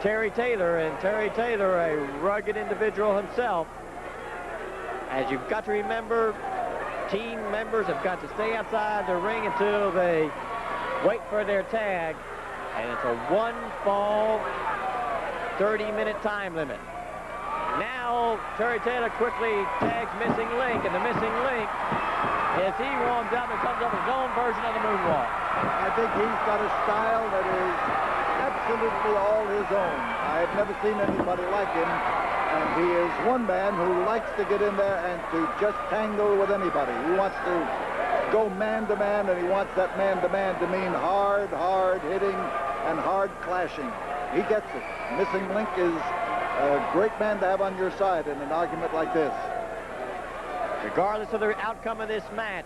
Terry Taylor, and Terry Taylor, a rugged individual himself. As you've got to remember, team members have got to stay outside the ring until they wait for their tag, and it's a one-fall, 30-minute time limit. Now, Terry Taylor quickly tags Missing Link, and the Missing Link, as he warms up and comes up with his own version of the moonwalk. I think he's got a style that is absolutely all his own. I've never seen anybody like him, and he is one man who likes to get in there and to just tangle with anybody. He wants to go man-to-man, and he wants that man-to-man to mean hard hitting and hard clashing. He gets it. Missing Link is a great man to have on your side in an argument like this. Regardless of the outcome of this match,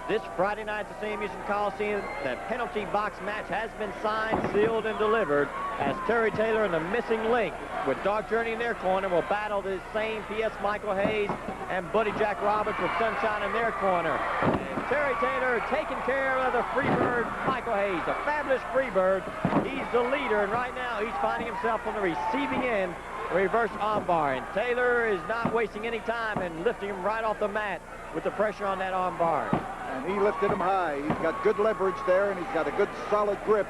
this Friday night at the Sam Houston Coliseum, the penalty box match has been signed, sealed, and delivered as Terry Taylor and the Missing Link, with Dark Journey in their corner, will battle the same P.S. Michael Hayes and Buddy Jack Roberts with Sunshine in their corner. And Terry Taylor taking care of the Freebird Michael Hayes, a fabulous Freebird. He's the leader, and right now he's finding himself on the receiving end, reverse armbar. And Taylor is not wasting any time and lifting him right off the mat with the pressure on that armbar. And he lifted him high. He's got good leverage there, and he's got a good solid grip,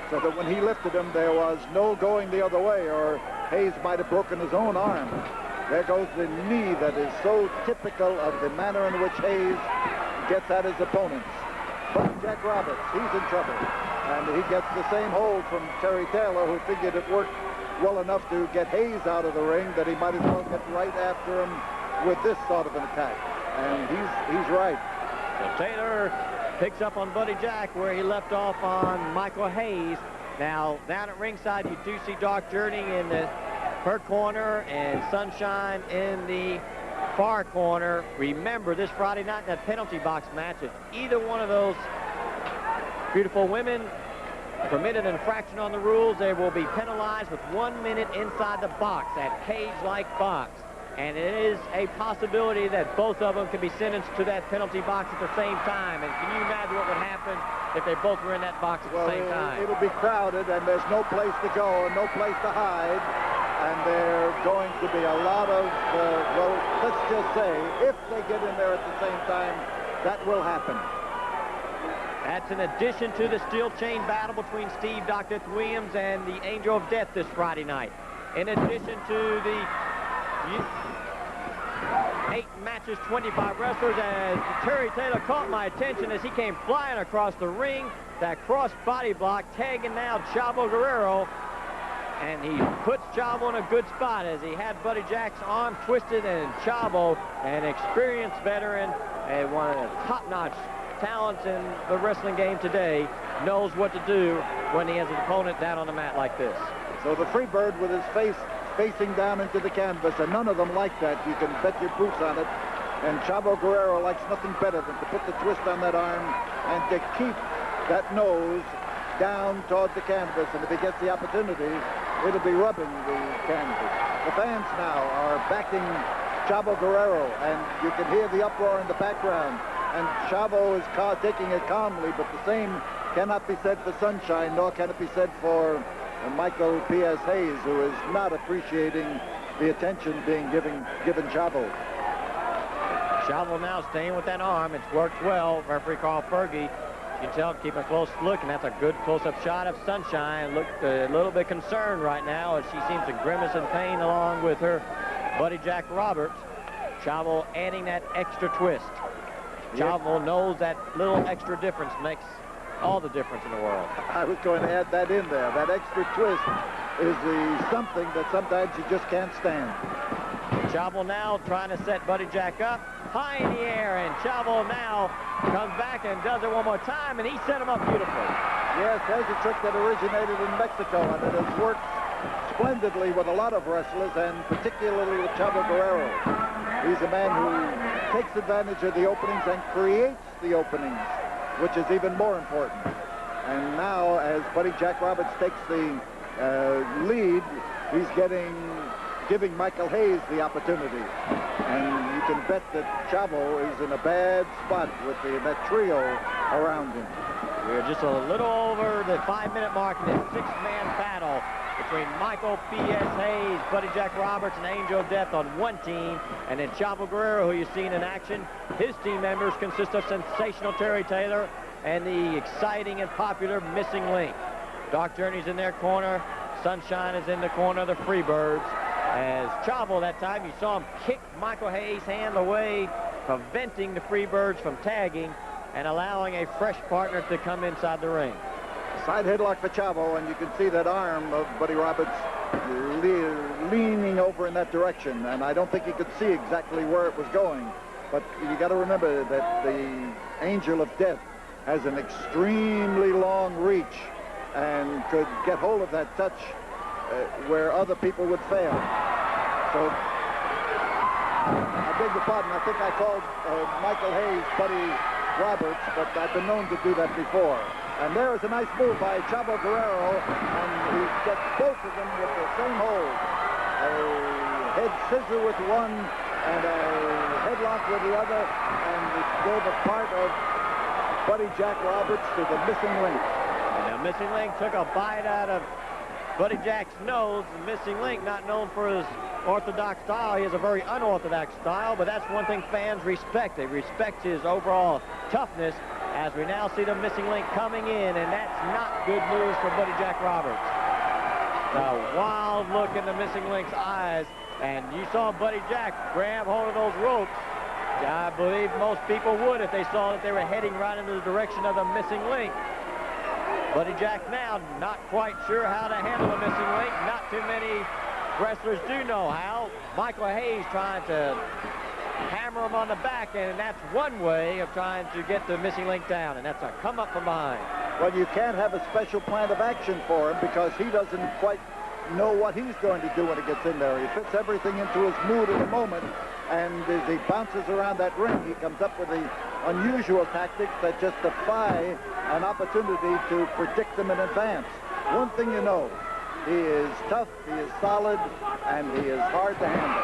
so that when he lifted him, there was no going the other way, or Hayes might have broken his own arm. There goes the knee that is so typical of the manner in which Hayes gets at his opponents. But Jack Roberts, he's in trouble. And he gets the same hold from Terry Taylor, who figured it worked well enough to get Hayes out of the ring, that he might as well get right after him with this sort of an attack. And he's right. So Taylor picks up on Buddy Jack where he left off on Michael Hayes. Now, down at ringside, you do see Dark Journey in her corner and Sunshine in the far corner. Remember, this Friday night, that penalty box match, if either one of those beautiful women committed an infraction on the rules, they will be penalized with 1 minute inside the box, that cage-like box. And it is a possibility that both of them can be sentenced to that penalty box at the same time. And can you imagine what would happen if they both were in that box at the same time? It'll be crowded, and there's no place to go and no place to hide. And there are going to be a lot of, well, let's just say, if they get in there at the same time, that will happen. That's in addition to the steel chain battle between Steve Dr. Williams and the Angel of Death this Friday night. In addition to the 8 matches, 25 wrestlers, as Terry Taylor caught my attention as he came flying across the ring. That cross body block, tagging now Chavo Guerrero, and he puts Chavo in a good spot as he had Buddy Jack's arm twisted, and Chavo, an experienced veteran and one of the top-notch talents in the wrestling game today, knows what to do when he has an opponent down on the mat like this. So the Freebird with his face facing down into the canvas, and none of them like that. You can bet your boots on it. And Chavo Guerrero likes nothing better than to put the twist on that arm and to keep that nose down toward the canvas. And if he gets the opportunity, it'll be rubbing the canvas. The fans now are backing Chavo Guerrero, and you can hear the uproar in the background. And Chavo is taking it calmly, but the same cannot be said for Sunshine, nor can it be said for Michael P.S. Hayes, who is not appreciating the attention being given Chavo. Chavo now staying with that arm. It's worked well. Referee Carl Fergie, you can tell, keep a close look, and that's a good close-up shot of Sunshine. Looked a little bit concerned right now as she seems to grimace in pain along with her Buddy Jack Roberts. Chavo adding that extra twist. Chavo knows that little extra difference makes all the difference in the world. I was going to add that in there. That extra twist is something that sometimes you just can't stand. Chavo now trying to set Buddy Jack up high in the air, and Chavo now comes back and does it one more time, and he set him up beautifully. Yes, there's a trick that originated in Mexico, and it has worked splendidly with a lot of wrestlers, and particularly with Chavo Guerrero. He's a man who takes advantage of the openings and creates the openings, which is even more important. And now, as Buddy Jack Roberts takes the lead, he's giving Michael Hayes the opportunity. And you can bet that Chavo is in a bad spot with that trio around him. We're just a little over the 5-minute mark in this 6-man battle between Michael P.S. Hayes, Buddy Jack Roberts, and Angel of Death on one team, and then Chavo Guerrero, who you've seen in action. His team members consist of Sensational Terry Taylor and the exciting and popular Missing Link. Dark Journey's in their corner. Sunshine is in the corner of the Freebirds. As Chavo that time, you saw him kick Michael Hayes' hand away, preventing the Freebirds from tagging and allowing a fresh partner to come inside the ring. Side headlock for Chavo, and you can see that arm of Buddy Roberts leaning over in that direction, and I don't think he could see exactly where it was going. But you got to remember that the Angel of Death has an extremely long reach and could get hold of that touch where other people would fail. So, I beg your pardon, I think I called Michael Hayes Buddy Roberts, but I've been known to do that before. And there is a nice move by Chavo Guerrero, and he gets both of them with the same hold. A head scissor with one and a headlock with the other, and it gave a part of Buddy Jack Roberts to the Missing Link. And now Missing Link took a bite out of Buddy Jack's nose. The Missing Link, not known for his orthodox style. He has a very unorthodox style, but that's one thing fans respect. They respect his overall toughness, as we now see the Missing Link coming in, and that's not good news for Buddy Jack Roberts. The wild look in the Missing Link's eyes, and you saw Buddy Jack grab hold of those ropes. I believe most people would if they saw that they were heading right into the direction of the Missing Link. Buddy Jack now not quite sure how to handle the Missing Link. Not too many wrestlers do know how. Michael Hayes trying to hammer him on the back, and that's one way of trying to get the Missing Link down, and that's a come up from behind. Well, you can't have a special plan of action for him because he doesn't quite know what he's going to do when he gets in there. He fits everything into his mood in the moment, and as he bounces around that ring, he comes up with the unusual tactics that just defy an opportunity to predict them in advance. One thing you know, he is tough, he is solid, and he is hard to handle.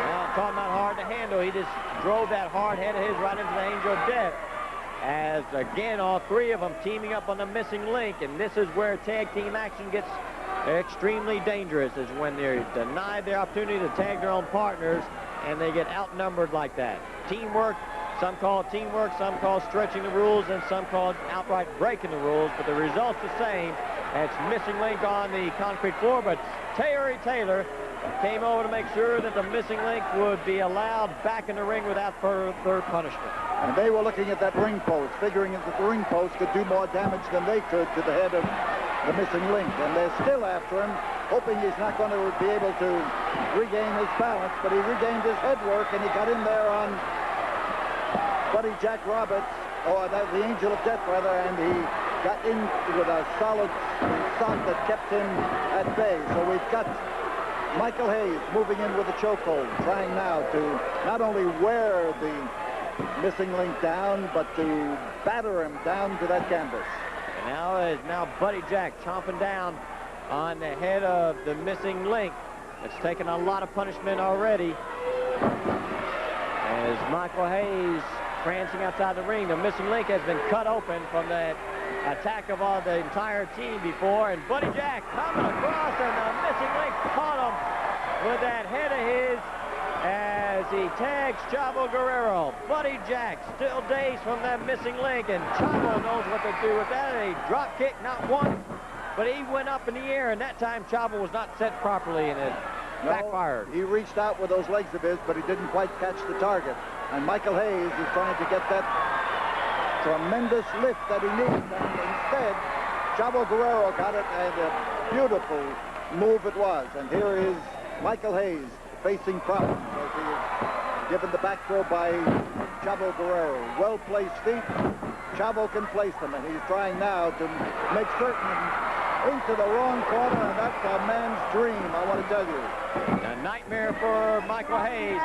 Well, talking about hard to handle, he just drove that hard head of his right into the Angel of Death. As, again, all three of them teaming up on the Missing Link, and this is where tag team action gets extremely dangerous, is when they're denied their opportunity to tag their own partners, and they get outnumbered like that. Teamwork, some call it teamwork, some call it stretching the rules, and some call it outright breaking the rules, but the result's the same. It's Missing Link on the concrete floor, but Terry Taylor came over to make sure that the Missing Link would be allowed back in the ring without further punishment. And they were looking at that ring post, figuring that the ring post could do more damage than they could to the head of the Missing Link. And they're still after him, hoping he's not going to be able to regain his balance, but he regained his head work, and he got in there on Buddy Jack Roberts, or the Angel of Death, rather, and he got in with a solid sock that kept him at bay. So we've got Michael Hayes moving in with a chokehold, trying now to not only wear the Missing Link down, but to batter him down to that canvas. And now Buddy Jack chomping down on the head of the Missing Link. It's taken a lot of punishment already. As Michael Hayes prancing outside the ring, the Missing Link has been cut open from that attack of all the entire team before, and Buddy Jack coming across, and the Missing Link caught him with that head of his as he tags Chavo Guerrero. Buddy Jack still dazed from that Missing Link, and Chavo knows what to do with that. A drop kick, not one, but he went up in the air, and that time Chavo was not set properly, and it backfired. He reached out with those legs of his, but he didn't quite catch the target. And Michael Hayes is trying to get that tremendous lift that he needs, and instead, Chavo Guerrero got it, and a beautiful move it was. And here is Michael Hayes facing problems as he is given the back throw by Chavo Guerrero. Well-placed feet. Chavo can place them, and he's trying now to make certain into the wrong corner, and that's a man's dream, I want to tell you. A nightmare for Michael Hayes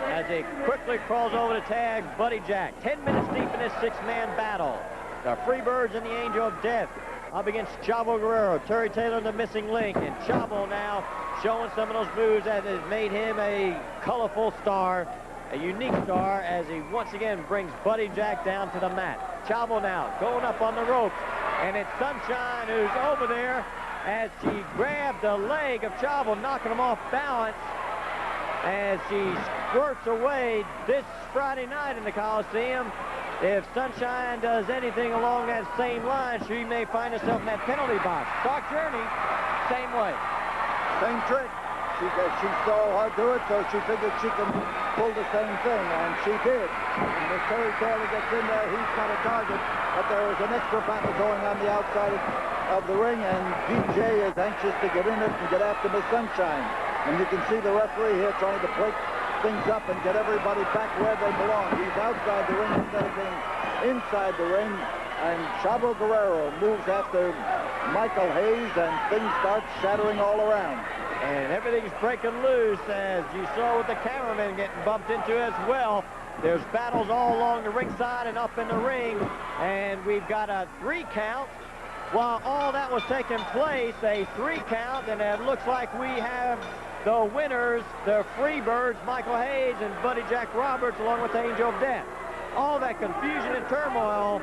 as he quickly crawls over to tag Buddy Jack. 10 minutes deep in this 6-man battle. The Freebirds and the Angel of Death up against Chavo Guerrero. Terry Taylor, the missing link, and Chavo now showing some of those moves that has made him a colorful star, a unique star, as he once again brings Buddy Jack down to the mat. Chavo now going up on the ropes, and it's Sunshine who's over there as she grabbed the leg of Chavo, knocking him off balance as she squirts away this Friday night in the Coliseum. If Sunshine does anything along that same line, she may find herself in that penalty box. Dark Journey, same way. Same trick. She saw her do it, so she figured she can pull the same thing, and she did. And as Terry Taylor gets in there, he's got a target, but there is an extra battle going on the outside of the ring, and DJ is anxious to get in it and get after Miss Sunshine. And you can see the referee here trying to break things up and get everybody back where they belong. He's outside the ring instead of being inside the ring, and Chavo Guerrero moves after Michael Hayes, and things start shattering all around. And everything's breaking loose, as you saw with the cameraman getting bumped into as well. There's battles all along the ringside and up in the ring, and we've got a 3 count. While all that was taking place, a 3 count, and it looks like we have the winners, the Freebirds, Michael Hayes and Buddy Jack Roberts, along with the Angel of Death. All that confusion and turmoil.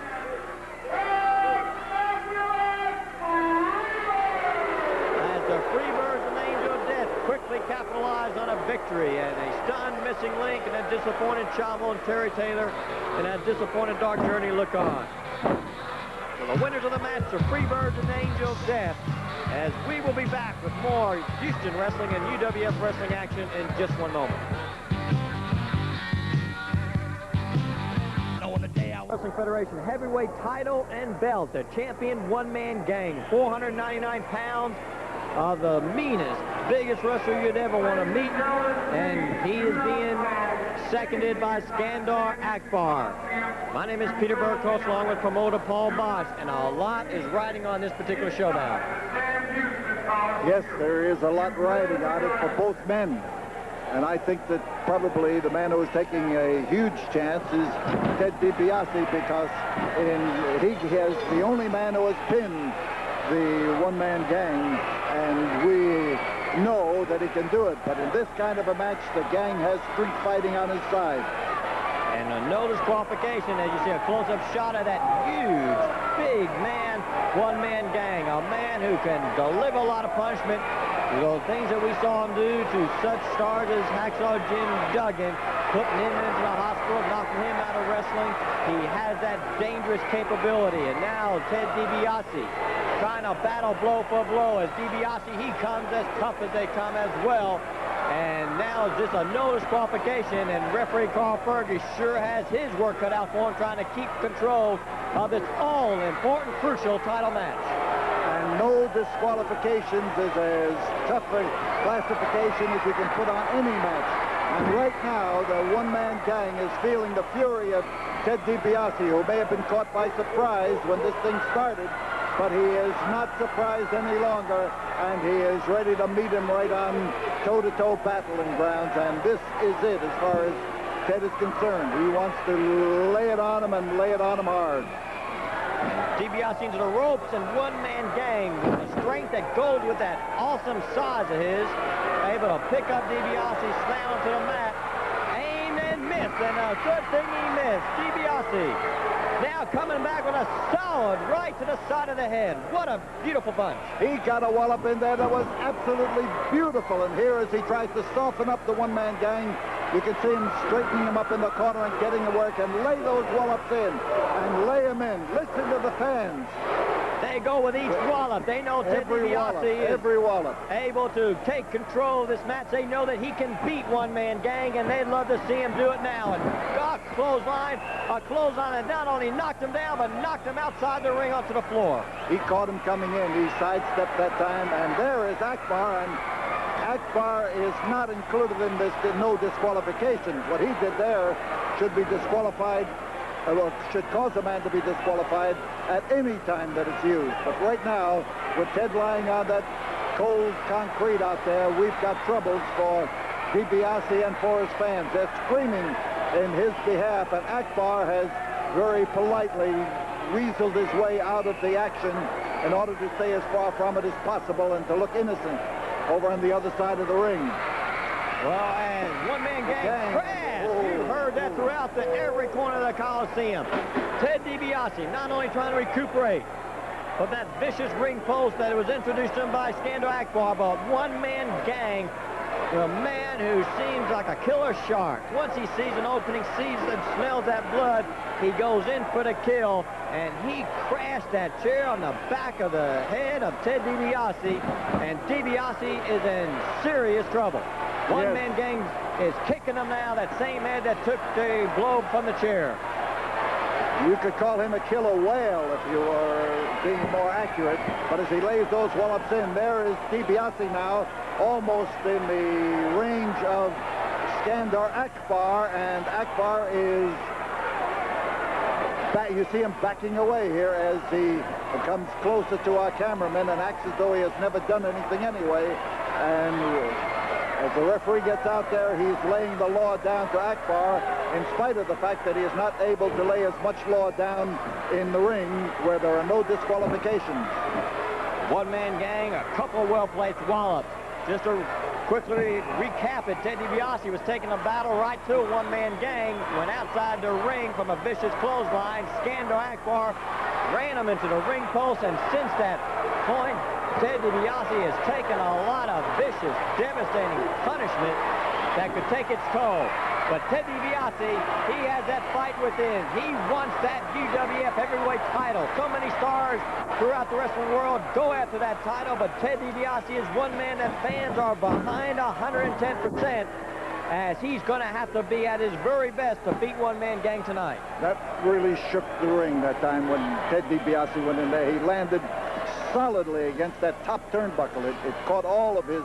As the Freebirds and the Angel of Death quickly capitalized on a victory, and a stunned missing link, and a disappointed Chavo and Terry Taylor, and a disappointed Dark Journey look on. So the winners of the match are Freebirds and the Angel of Death, as we will be back with more Houston wrestling and UWF wrestling action in just one moment. Wrestling Federation heavyweight title and belt, the champion one-man gang, 499 pounds of the meanest, biggest wrestler you'd ever want to meet, and he is being seconded by Skandor Akbar. My name is Peter Burkholz, along with promoter Paul Bosch, and a lot is riding on this particular showdown. Yes, there is a lot riding on it for both men. And I think that probably the man who is taking a huge chance is Ted DiBiase, because he is the only man who has pinned the one-man gang, and we know that he can do it. But in this kind of a match, the gang has street fighting on his side. And no disqualification, as you see a close-up shot of that huge, big man, one-man gang. A man who can deliver a lot of punishment. The things that we saw him do to such stars as Hacksaw Jim Duggan, putting him into the hospital, knocking him out of wrestling. He has that dangerous capability. And now Ted DiBiase trying to battle blow for blow. As DiBiase, he comes as tough as they come as well. And now just a no disqualification, and referee Carl Fergie sure has his work cut out for him, trying to keep control of this all-important, crucial title match. And no disqualifications is as tough a classification as you can put on any match. And right now, the one-man gang is feeling the fury of Ted DiBiase, who may have been caught by surprise when this thing started, but he is not surprised any longer, and he is ready to meet him right on toe-to-toe battling grounds, and this is it as far as Ted is concerned. He wants to lay it on him, and lay it on him hard. DiBiase into the ropes, and one-man gang with the strength that goes with that awesome size of his, able to pick up DiBiase, slam him to the mat, aim and miss, and a good thing he missed. DiBiase now coming back with a solid right to the side of the head. What a beautiful punch. He got a wallop in there that was absolutely beautiful, and here as he tries to soften up the one-man gang, you can see him straightening him up in the corner and getting to work, and lay those wallops in, and lay them in. Listen to the fans. They go with each wallop. They know Ted DiBiase is able to take control of this match. They know that he can beat one-man gang, and they'd love to see him do it now. And a clothesline that not only knocked him down, but knocked him outside the ring onto the floor. He caught him coming in. He sidestepped that time, and there is Akbar, and Akbar is not included in this no disqualifications. What he did there should be disqualified, or should cause a man to be disqualified at any time that it's used. But right now, with Ted lying on that cold concrete out there, we've got troubles for DiBiase and for his fans. They're screaming in his behalf, and Akbar has very politely weaseled his way out of the action in order to stay as far from it as possible and to look innocent over on the other side of the ring. Well, and one-man gang crash. You heard that throughout every corner of the Coliseum. Ted DiBiase not only trying to recuperate from that vicious ring post that was introduced to him by Skandor Akbar, but one-man gang, a man who seems like a killer shark. Once he sees an opening, sees and smells that blood, he goes in for the kill, and he crashed that chair on the back of the head of Ted DiBiase, and DiBiase is in serious trouble. One-man gang is kicking him now, that same head that took the blow from the chair. You could call him a killer whale if you were being more accurate, but as he lays those wallops in, there is DiBiase now, almost in the range of Skandor Akbar, and Akbar is back. You see him backing away here as he comes closer to our cameraman and acts as though he has never done anything anyway. And as the referee gets out there, he's laying the law down to Akbar, in spite of the fact that he is not able to lay as much law down in the ring where there are no disqualifications. One-man gang, a couple of well-placed wallops. Just to quickly recap it, Ted DiBiase was taking a battle right to a one-man gang, went outside the ring from a vicious clothesline. Skandor Akbar ran him into the ring post, and since that point, Ted DiBiase has taken a lot of vicious, devastating punishment that could take its toll. But Ted DiBiase, he has that fight within. He wants that UWF heavyweight title. So many stars throughout the wrestling world go after that title, but Ted DiBiase is one man that fans are behind 110%, as he's going to have to be at his very best to beat one-man gang tonight. That really shook the ring that time when Ted DiBiase went in there. He landed solidly against that top turnbuckle. It caught all of the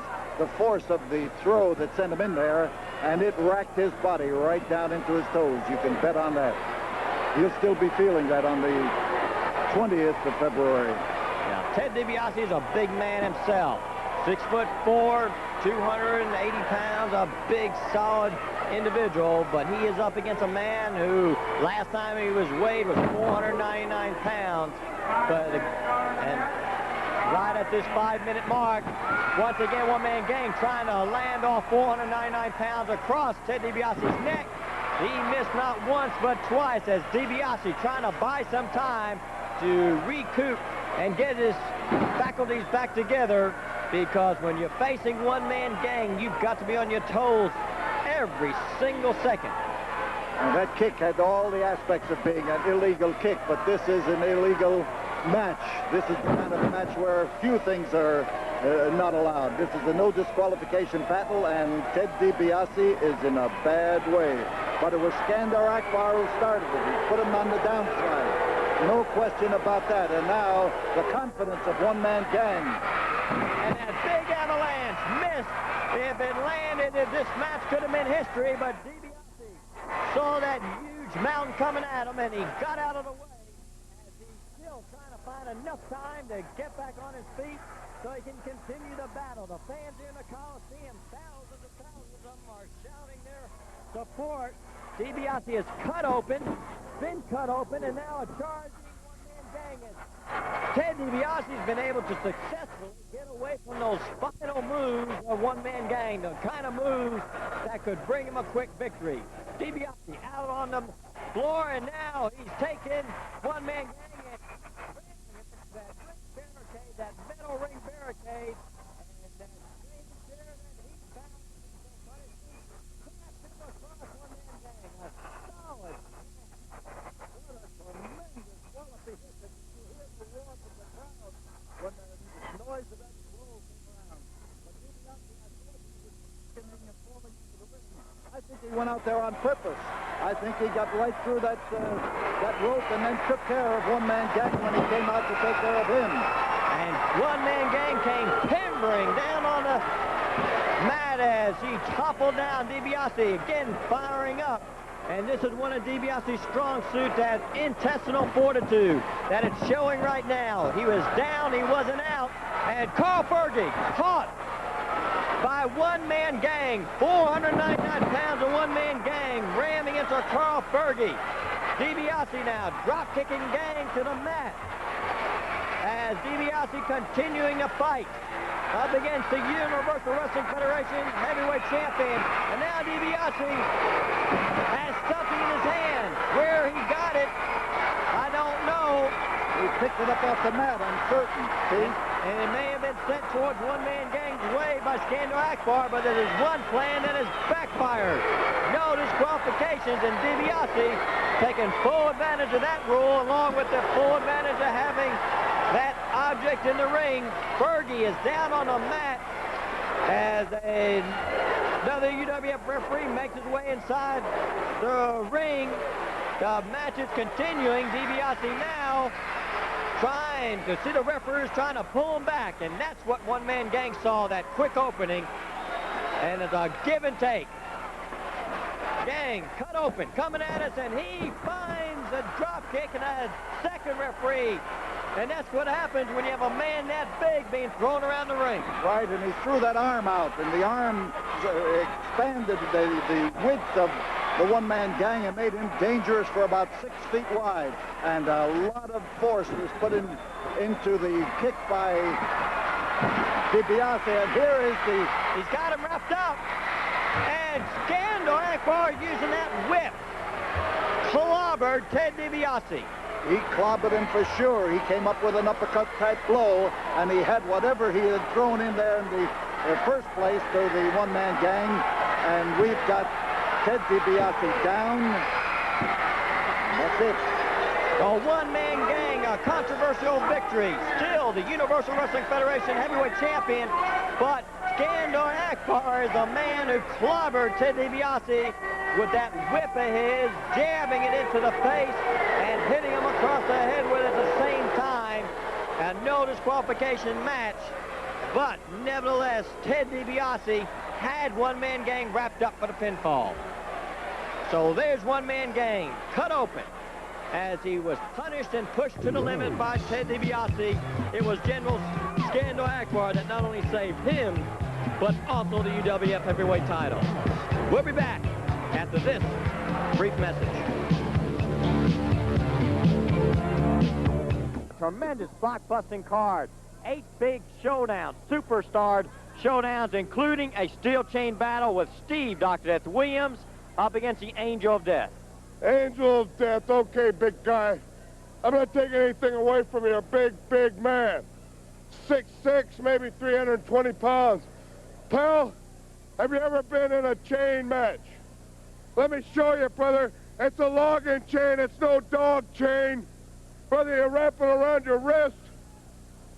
force of the throw that sent him in there, and it racked his body right down into his toes. You can bet on that. He'll still be feeling that on the 20th of February. Yeah, Ted DiBiase is a big man himself. 6'4", 280 pounds, a big, solid individual, but he is up against a man who last time he was weighed was 499 pounds. And right at this 5-minute mark, once again, one-man gang trying to land off 499 pounds across Ted DiBiase's neck. He missed not once but twice, as DiBiase trying to buy some time to recoup and get his faculties back together, because when you're facing one-man gang, you've got to be on your toes every single second. And that kick had all the aspects of being an illegal kick, but this is an illegal match. This is the kind of match where few things are not allowed. This is a no disqualification battle, and Ted DiBiase is in a bad way. But it was Skandor Akbar who started it. He put him on the downside. No question about that. And now the confidence of one-man gang. And that big avalanche missed. If it landed, this match could have been history, but DiBiase saw that huge mountain coming at him, and he got out of the way as he's still trying to find enough time to get back on his feet so he can continue the battle. The fans here in the Coliseum, thousands of them are shouting their support. DiBiase is cut open, been cut open, and now a charging one-man gang. Ted DiBiase's been able to successfully get away from those final moves of one-man gang, the kind of moves that could bring him a quick victory. DiBiase out on the floor, and now he's taken one-man gang and that ring barricade, that metal ring barricade, and that ring chair that he found so punishing, crashed him across one-man gang. A solid match. What a tremendous quality hit that you hear the roar from the crowd when the noise of that blow came around. But DiBiase, I thought he was getting and falling into the ring. I think he went out there on purpose. I think he got right through that rope and then took care of one-man gang when he came out to take care of him. And one-man gang came timbering down on the mat as he toppled down. DiBiase again firing up. And this is one of DiBiase's strong suits, that intestinal fortitude that it's showing right now. He was down, he wasn't out. And Carl Fergie caught by one-man gang. 499 pounds of one-man gang ramming into Carl Fergie. DiBiase now drop-kicking gang to the mat. And as DiBiase continuing to fight up against the Universal Wrestling Federation heavyweight champion. And now DiBiase has something in his hand. Where he got it, I don't know. He picked it up off the mat, I'm certain. See? And it may have been sent towards one-man gang's way by Skandor Akbar, but there is one plan that has backfired. No disqualifications, and DiBiase taking full advantage of that rule, along with the full advantage of having that object in the ring. Fergie is down on the mat as another UWF referee makes his way inside the ring. The match is continuing. DiBiase now trying to see the referees trying to pull him back, and that's what one-man gang saw, that quick opening, and it's a give and take. Gang cut open, coming at us, and he finds a drop kick and a second referee. And that's what happens when you have a man that big being thrown around the ring. Right, and he threw that arm out, and the arm expanded the width of the one-man gang and made him dangerous for about 6 feet wide. And a lot of force was put into the kick by DiBiase, and here is he's got him wrapped up. And Skandor Akbar using that whip clobbered Ted DiBiase. He clobbered him for sure. He came up with an uppercut type blow, and he had whatever he had thrown in there in the first place to the one-man gang. And we've got Ted DiBiase down. That's it. The one-man gang, a controversial victory. Still the Universal Wrestling Federation heavyweight champion, but Skandor Akbar is the man who clobbered Ted DiBiase with that whip of his, jabbing it into the face and hitting him across the head with it at the same time. A no disqualification match, but nevertheless, Ted DiBiase had one-man gang wrapped up for the pinfall. So there's one-man gang cut open as he was punished and pushed to the limit by Ted DiBiase. It was General Skandor Akbar that not only saved him, but also the UWF heavyweight title. We'll be back after this brief message. Tremendous blockbusting card. 8 big showdowns, superstar showdowns, including a steel chain battle with Steve Dr. Death Williams up against the Angel of Death. Angel of Death, okay, big guy. I'm not taking anything away from you, a big, big man. 6'6", maybe 320 pounds. Pal, have you ever been in a chain match? Let me show you, brother. It's a logging chain. It's no dog chain. Brother, you wrap it around your wrist,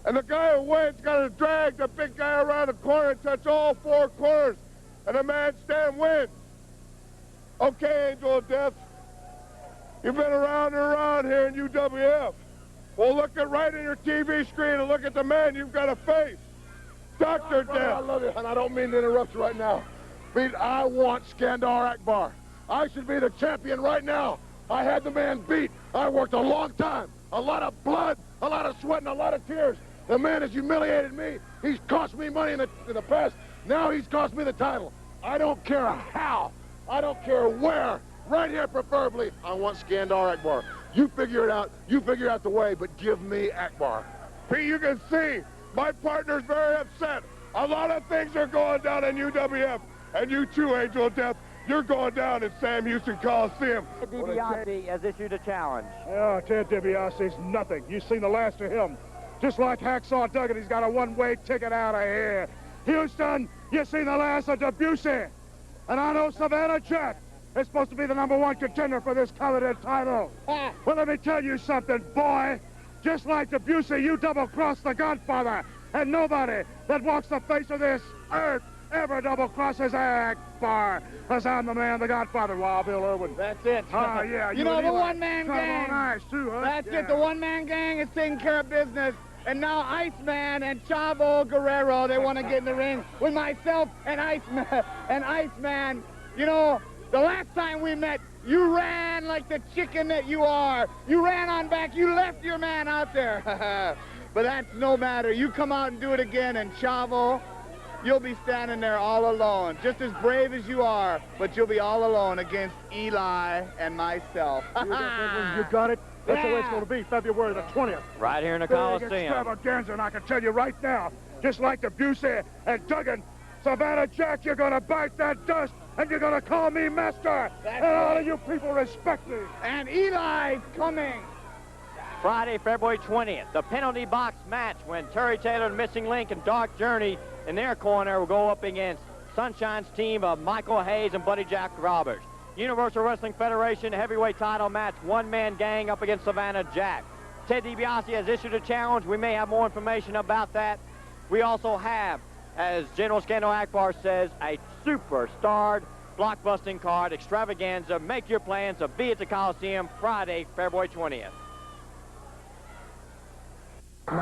and the guy who wins got to drag the big guy around the corner and touch all 4 corners, and the man stand wins. Okay, Angel of Death, you've been around and around here in UWF. Well, look at right in your TV screen and look at the man you've got to face. Dr. Death. I love you, and I don't mean to interrupt you right now. But I want Skandor Akbar. I should be the champion right now. I had the man beat. I worked a long time. A lot of blood, a lot of sweat, and a lot of tears. The man has humiliated me. He's cost me money in the past. Now he's cost me the title. I don't care how. I don't care where. Right here, preferably. I want Skandor Akbar. You figure it out. You figure out the way, but give me Akbar. Pete, you can see my partner's very upset. A lot of things are going down in UWF. And you too, Angel of Death. You're going down in Sam Houston Coliseum. DiBiase has issued a challenge. Yeah, Ted DiBiase's nothing. You've seen the last of him. Just like Hacksaw Duggan, he's got a one-way ticket out of here. Houston, you've seen the last of DiBiase. And I know Savannah Jack is supposed to be the #1 contender for this coveted title. Well, let me tell you something, boy. Just like DiBiase, you double-crossed the Godfather. And nobody that walks the face of this earth ever double-crosses Akbar. Because I'm the man, the Godfather, Wild Bill Irwin. That's it. Oh, yeah. You know, the one-man gang. Nice, too, huh? That's it. The one-man gang is taking care of business. And now Iceman and Chavo Guerrero, they want to get in the ring with myself and Iceman. And Iceman, you know, the last time we met, you ran like the chicken that you are. You ran on back. You left your man out there. But that's no matter. You come out and do it again. And Chavo, you'll be standing there all alone, just as brave as you are, but you'll be all alone against Eli and myself. You got it? That's the way it's going to be, February the 20th. Right here in the Big Coliseum. extravaganza, and I can tell you right now, just like DiBiase and Duggan, Savannah Jack, you're going to bite that dust, and you're going to call me master. And all of you people respect me. And Eli's coming. Friday, February 20th, the penalty box match when Terry Taylor and Missing Link and Dark Journey in their corner will go up against Sunshine's team of Michael Hayes and Buddy Jack Roberts. Universal Wrestling Federation heavyweight title match, one-man gang up against Savannah Jack. Ted DiBiase has issued a challenge. We may have more information about that. We also have, as General Skandor Akbar says, a super-starred blockbusting card extravaganza. Make your plans to be at the Coliseum Friday, February 20th. See, he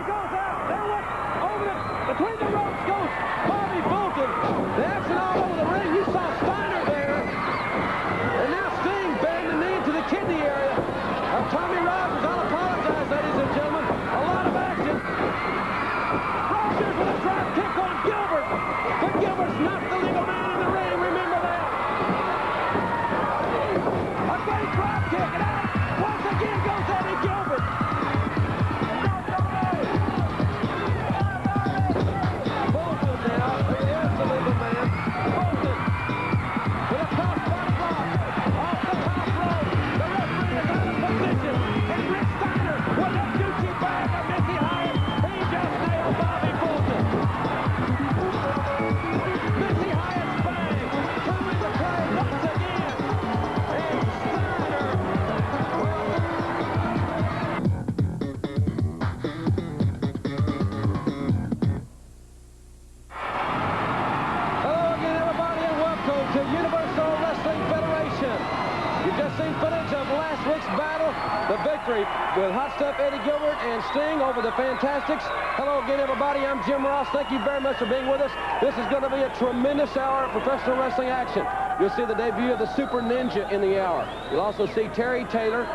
goes out. There went over between the ropes goes Bobby Fulton. The action all over the ring. You saw Steiner there. And now Sting banged the knee into the kidney area of Tommy Rogers. I'll apologize, ladies and gentlemen. A lot of action. Rogers with a drop kick on Gilbert. But Gilbert's not the legal man in the ring. Remember that. A great drop kick. And out once again goes Eddie Gilbert. With Hot Stuff Eddie Gilbert and Sting over the Fantastics. Hello again, everybody. I'm Jim Ross. Thank you very much for being with us. This is going to be a tremendous hour of professional wrestling action. You'll see the debut of the Super Ninja in the hour. You'll also see Terry Taylor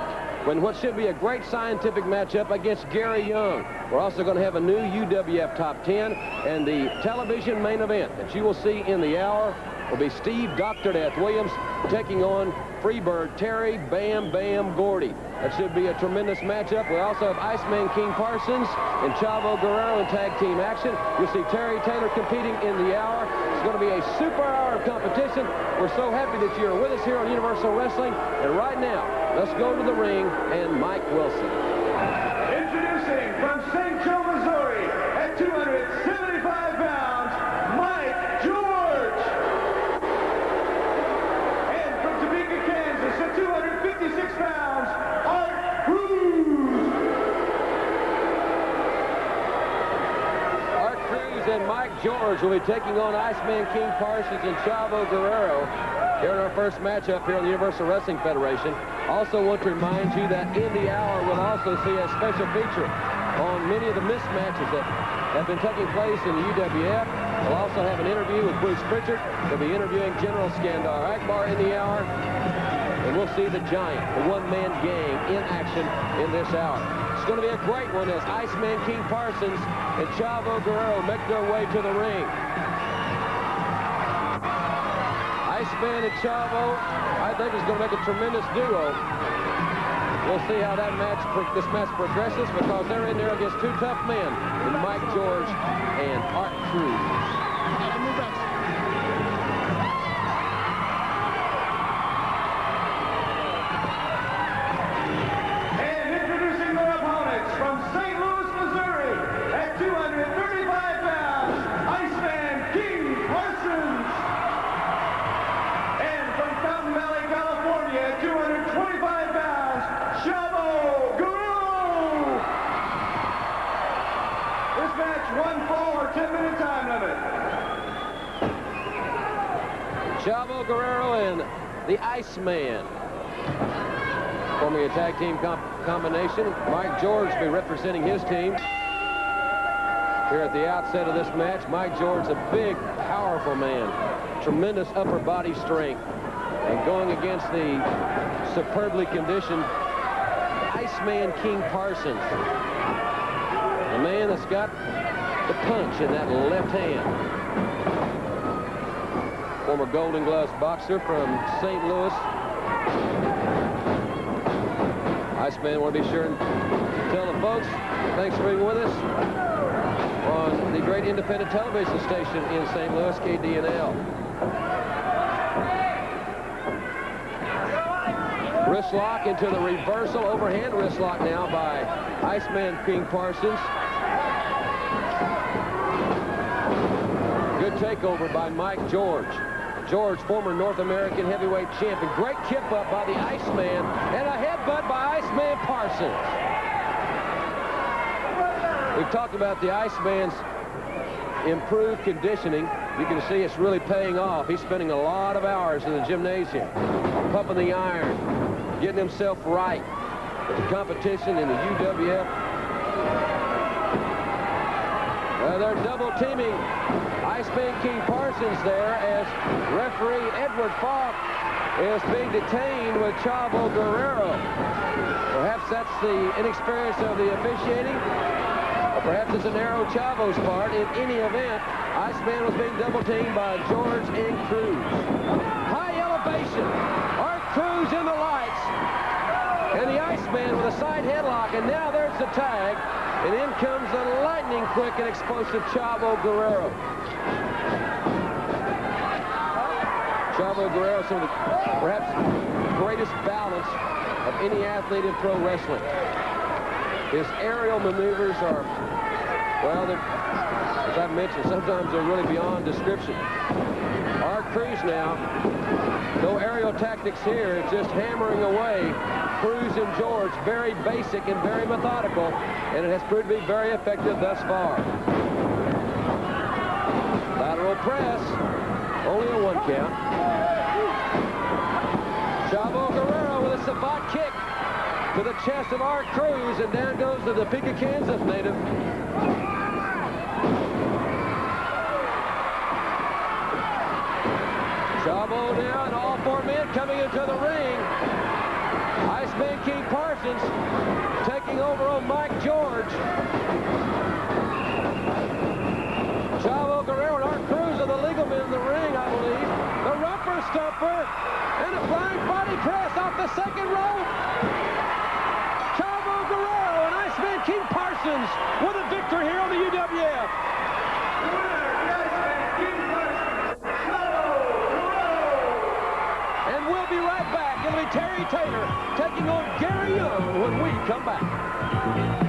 in what should be a great scientific matchup against Gary Young. We're also going to have a new UWF Top 10, and the television main event that you will see in the hour will be Steve Dr. Death Williams taking on Freebird Terry Bam Bam Gordy. That should be a tremendous matchup. We also have Iceman King Parsons and Chavo Guerrero in tag team action. You'll see Terry Taylor competing in the hour. It's going to be a super hour of competition. We're so happy that you're with us here on Universal Wrestling. And right now, let's go to the ring and Mike Wilson. Introducing from St. Joe, Missouri, at 275 pounds, Mike George. And from Topeka, Kansas, at 256 pounds, Art Cruz. Art Cruz and Mike George will be taking on Iceman King Parsons and Chavo Guerrero here in our first matchup here on the Universal Wrestling Federation. Also want to remind you that in the hour we'll also see a special feature on many of the mismatches that have been taking place in the UWF. We'll also have an interview with Bruce Pritchard. We'll be interviewing General Skandor Akbar in the hour. And we'll see the Giant, the one-man gang, in action in this hour. It's going to be a great one as Iceman King Parsons and Chavo Guerrero make their way to the ring. Iceman and Chavo, I think, is going to make a tremendous duo. We'll see how this match progresses because they're in there against two tough men in Mike George and Art Cruz. Chavo Guerrero and the Iceman forming a tag team combination. Mike George will be representing his team here at the outset of this match. Mike George, a big, powerful man, tremendous upper body strength, and going against the superbly conditioned Iceman King Parsons, a man that's got the punch in that left hand. Former Golden Gloves boxer from St. Louis. Iceman, want to be sure and tell the folks, thanks for being with us on the great independent television station in St. Louis, KDNL. Wrist lock into the reversal, overhand wrist lock now by Iceman King Parsons. Good takeover by Mike George. George, former North American heavyweight champion. Great kip up by the Iceman and a headbutt by Iceman Parsons. We've talked about the Iceman's improved conditioning. You can see it's really paying off. He's spending a lot of hours in the gymnasium, pumping the iron, getting himself right with the competition in the UWF. They're double teaming Iceman King Parsons there as referee Edward Falk is being detained with Chavo Guerrero. Perhaps that's the inexperience of the officiating, or perhaps it's an arrow Chavo's part. In any event, Iceman was being double teamed by George and Cruz. High elevation. Art Cruz in the lights. And the Iceman with a side headlock, and now there's the tag. And in comes the lightning quick and explosive Chavo Guerrero. Chavo Guerrero, some of the perhaps greatest balance of any athlete in pro wrestling. His aerial maneuvers are, well, as I've mentioned, sometimes they're really beyond description. Art Cruz now, no aerial tactics here, it's just hammering away. Cruz and George, very basic and very methodical, and it has proved to be very effective thus far. Lateral press, only a 1 count. Chavo Guerrero with a savate kick to the chest of Art Cruz, and down goes the Topeka, Kansas native. Chavo now and all 4 men coming into the ring. Iceman King Parsons taking over on Mike George. Chavo Guerrero and Art Cruz are the legal men in the ring, I believe. The rumper stumper and a flying body press off the second rope. Chavo Guerrero and Iceman King Parsons with a victory here on the UWF. And we'll be right back. It'll be Terry Taylor taking on Gary Young when we come back.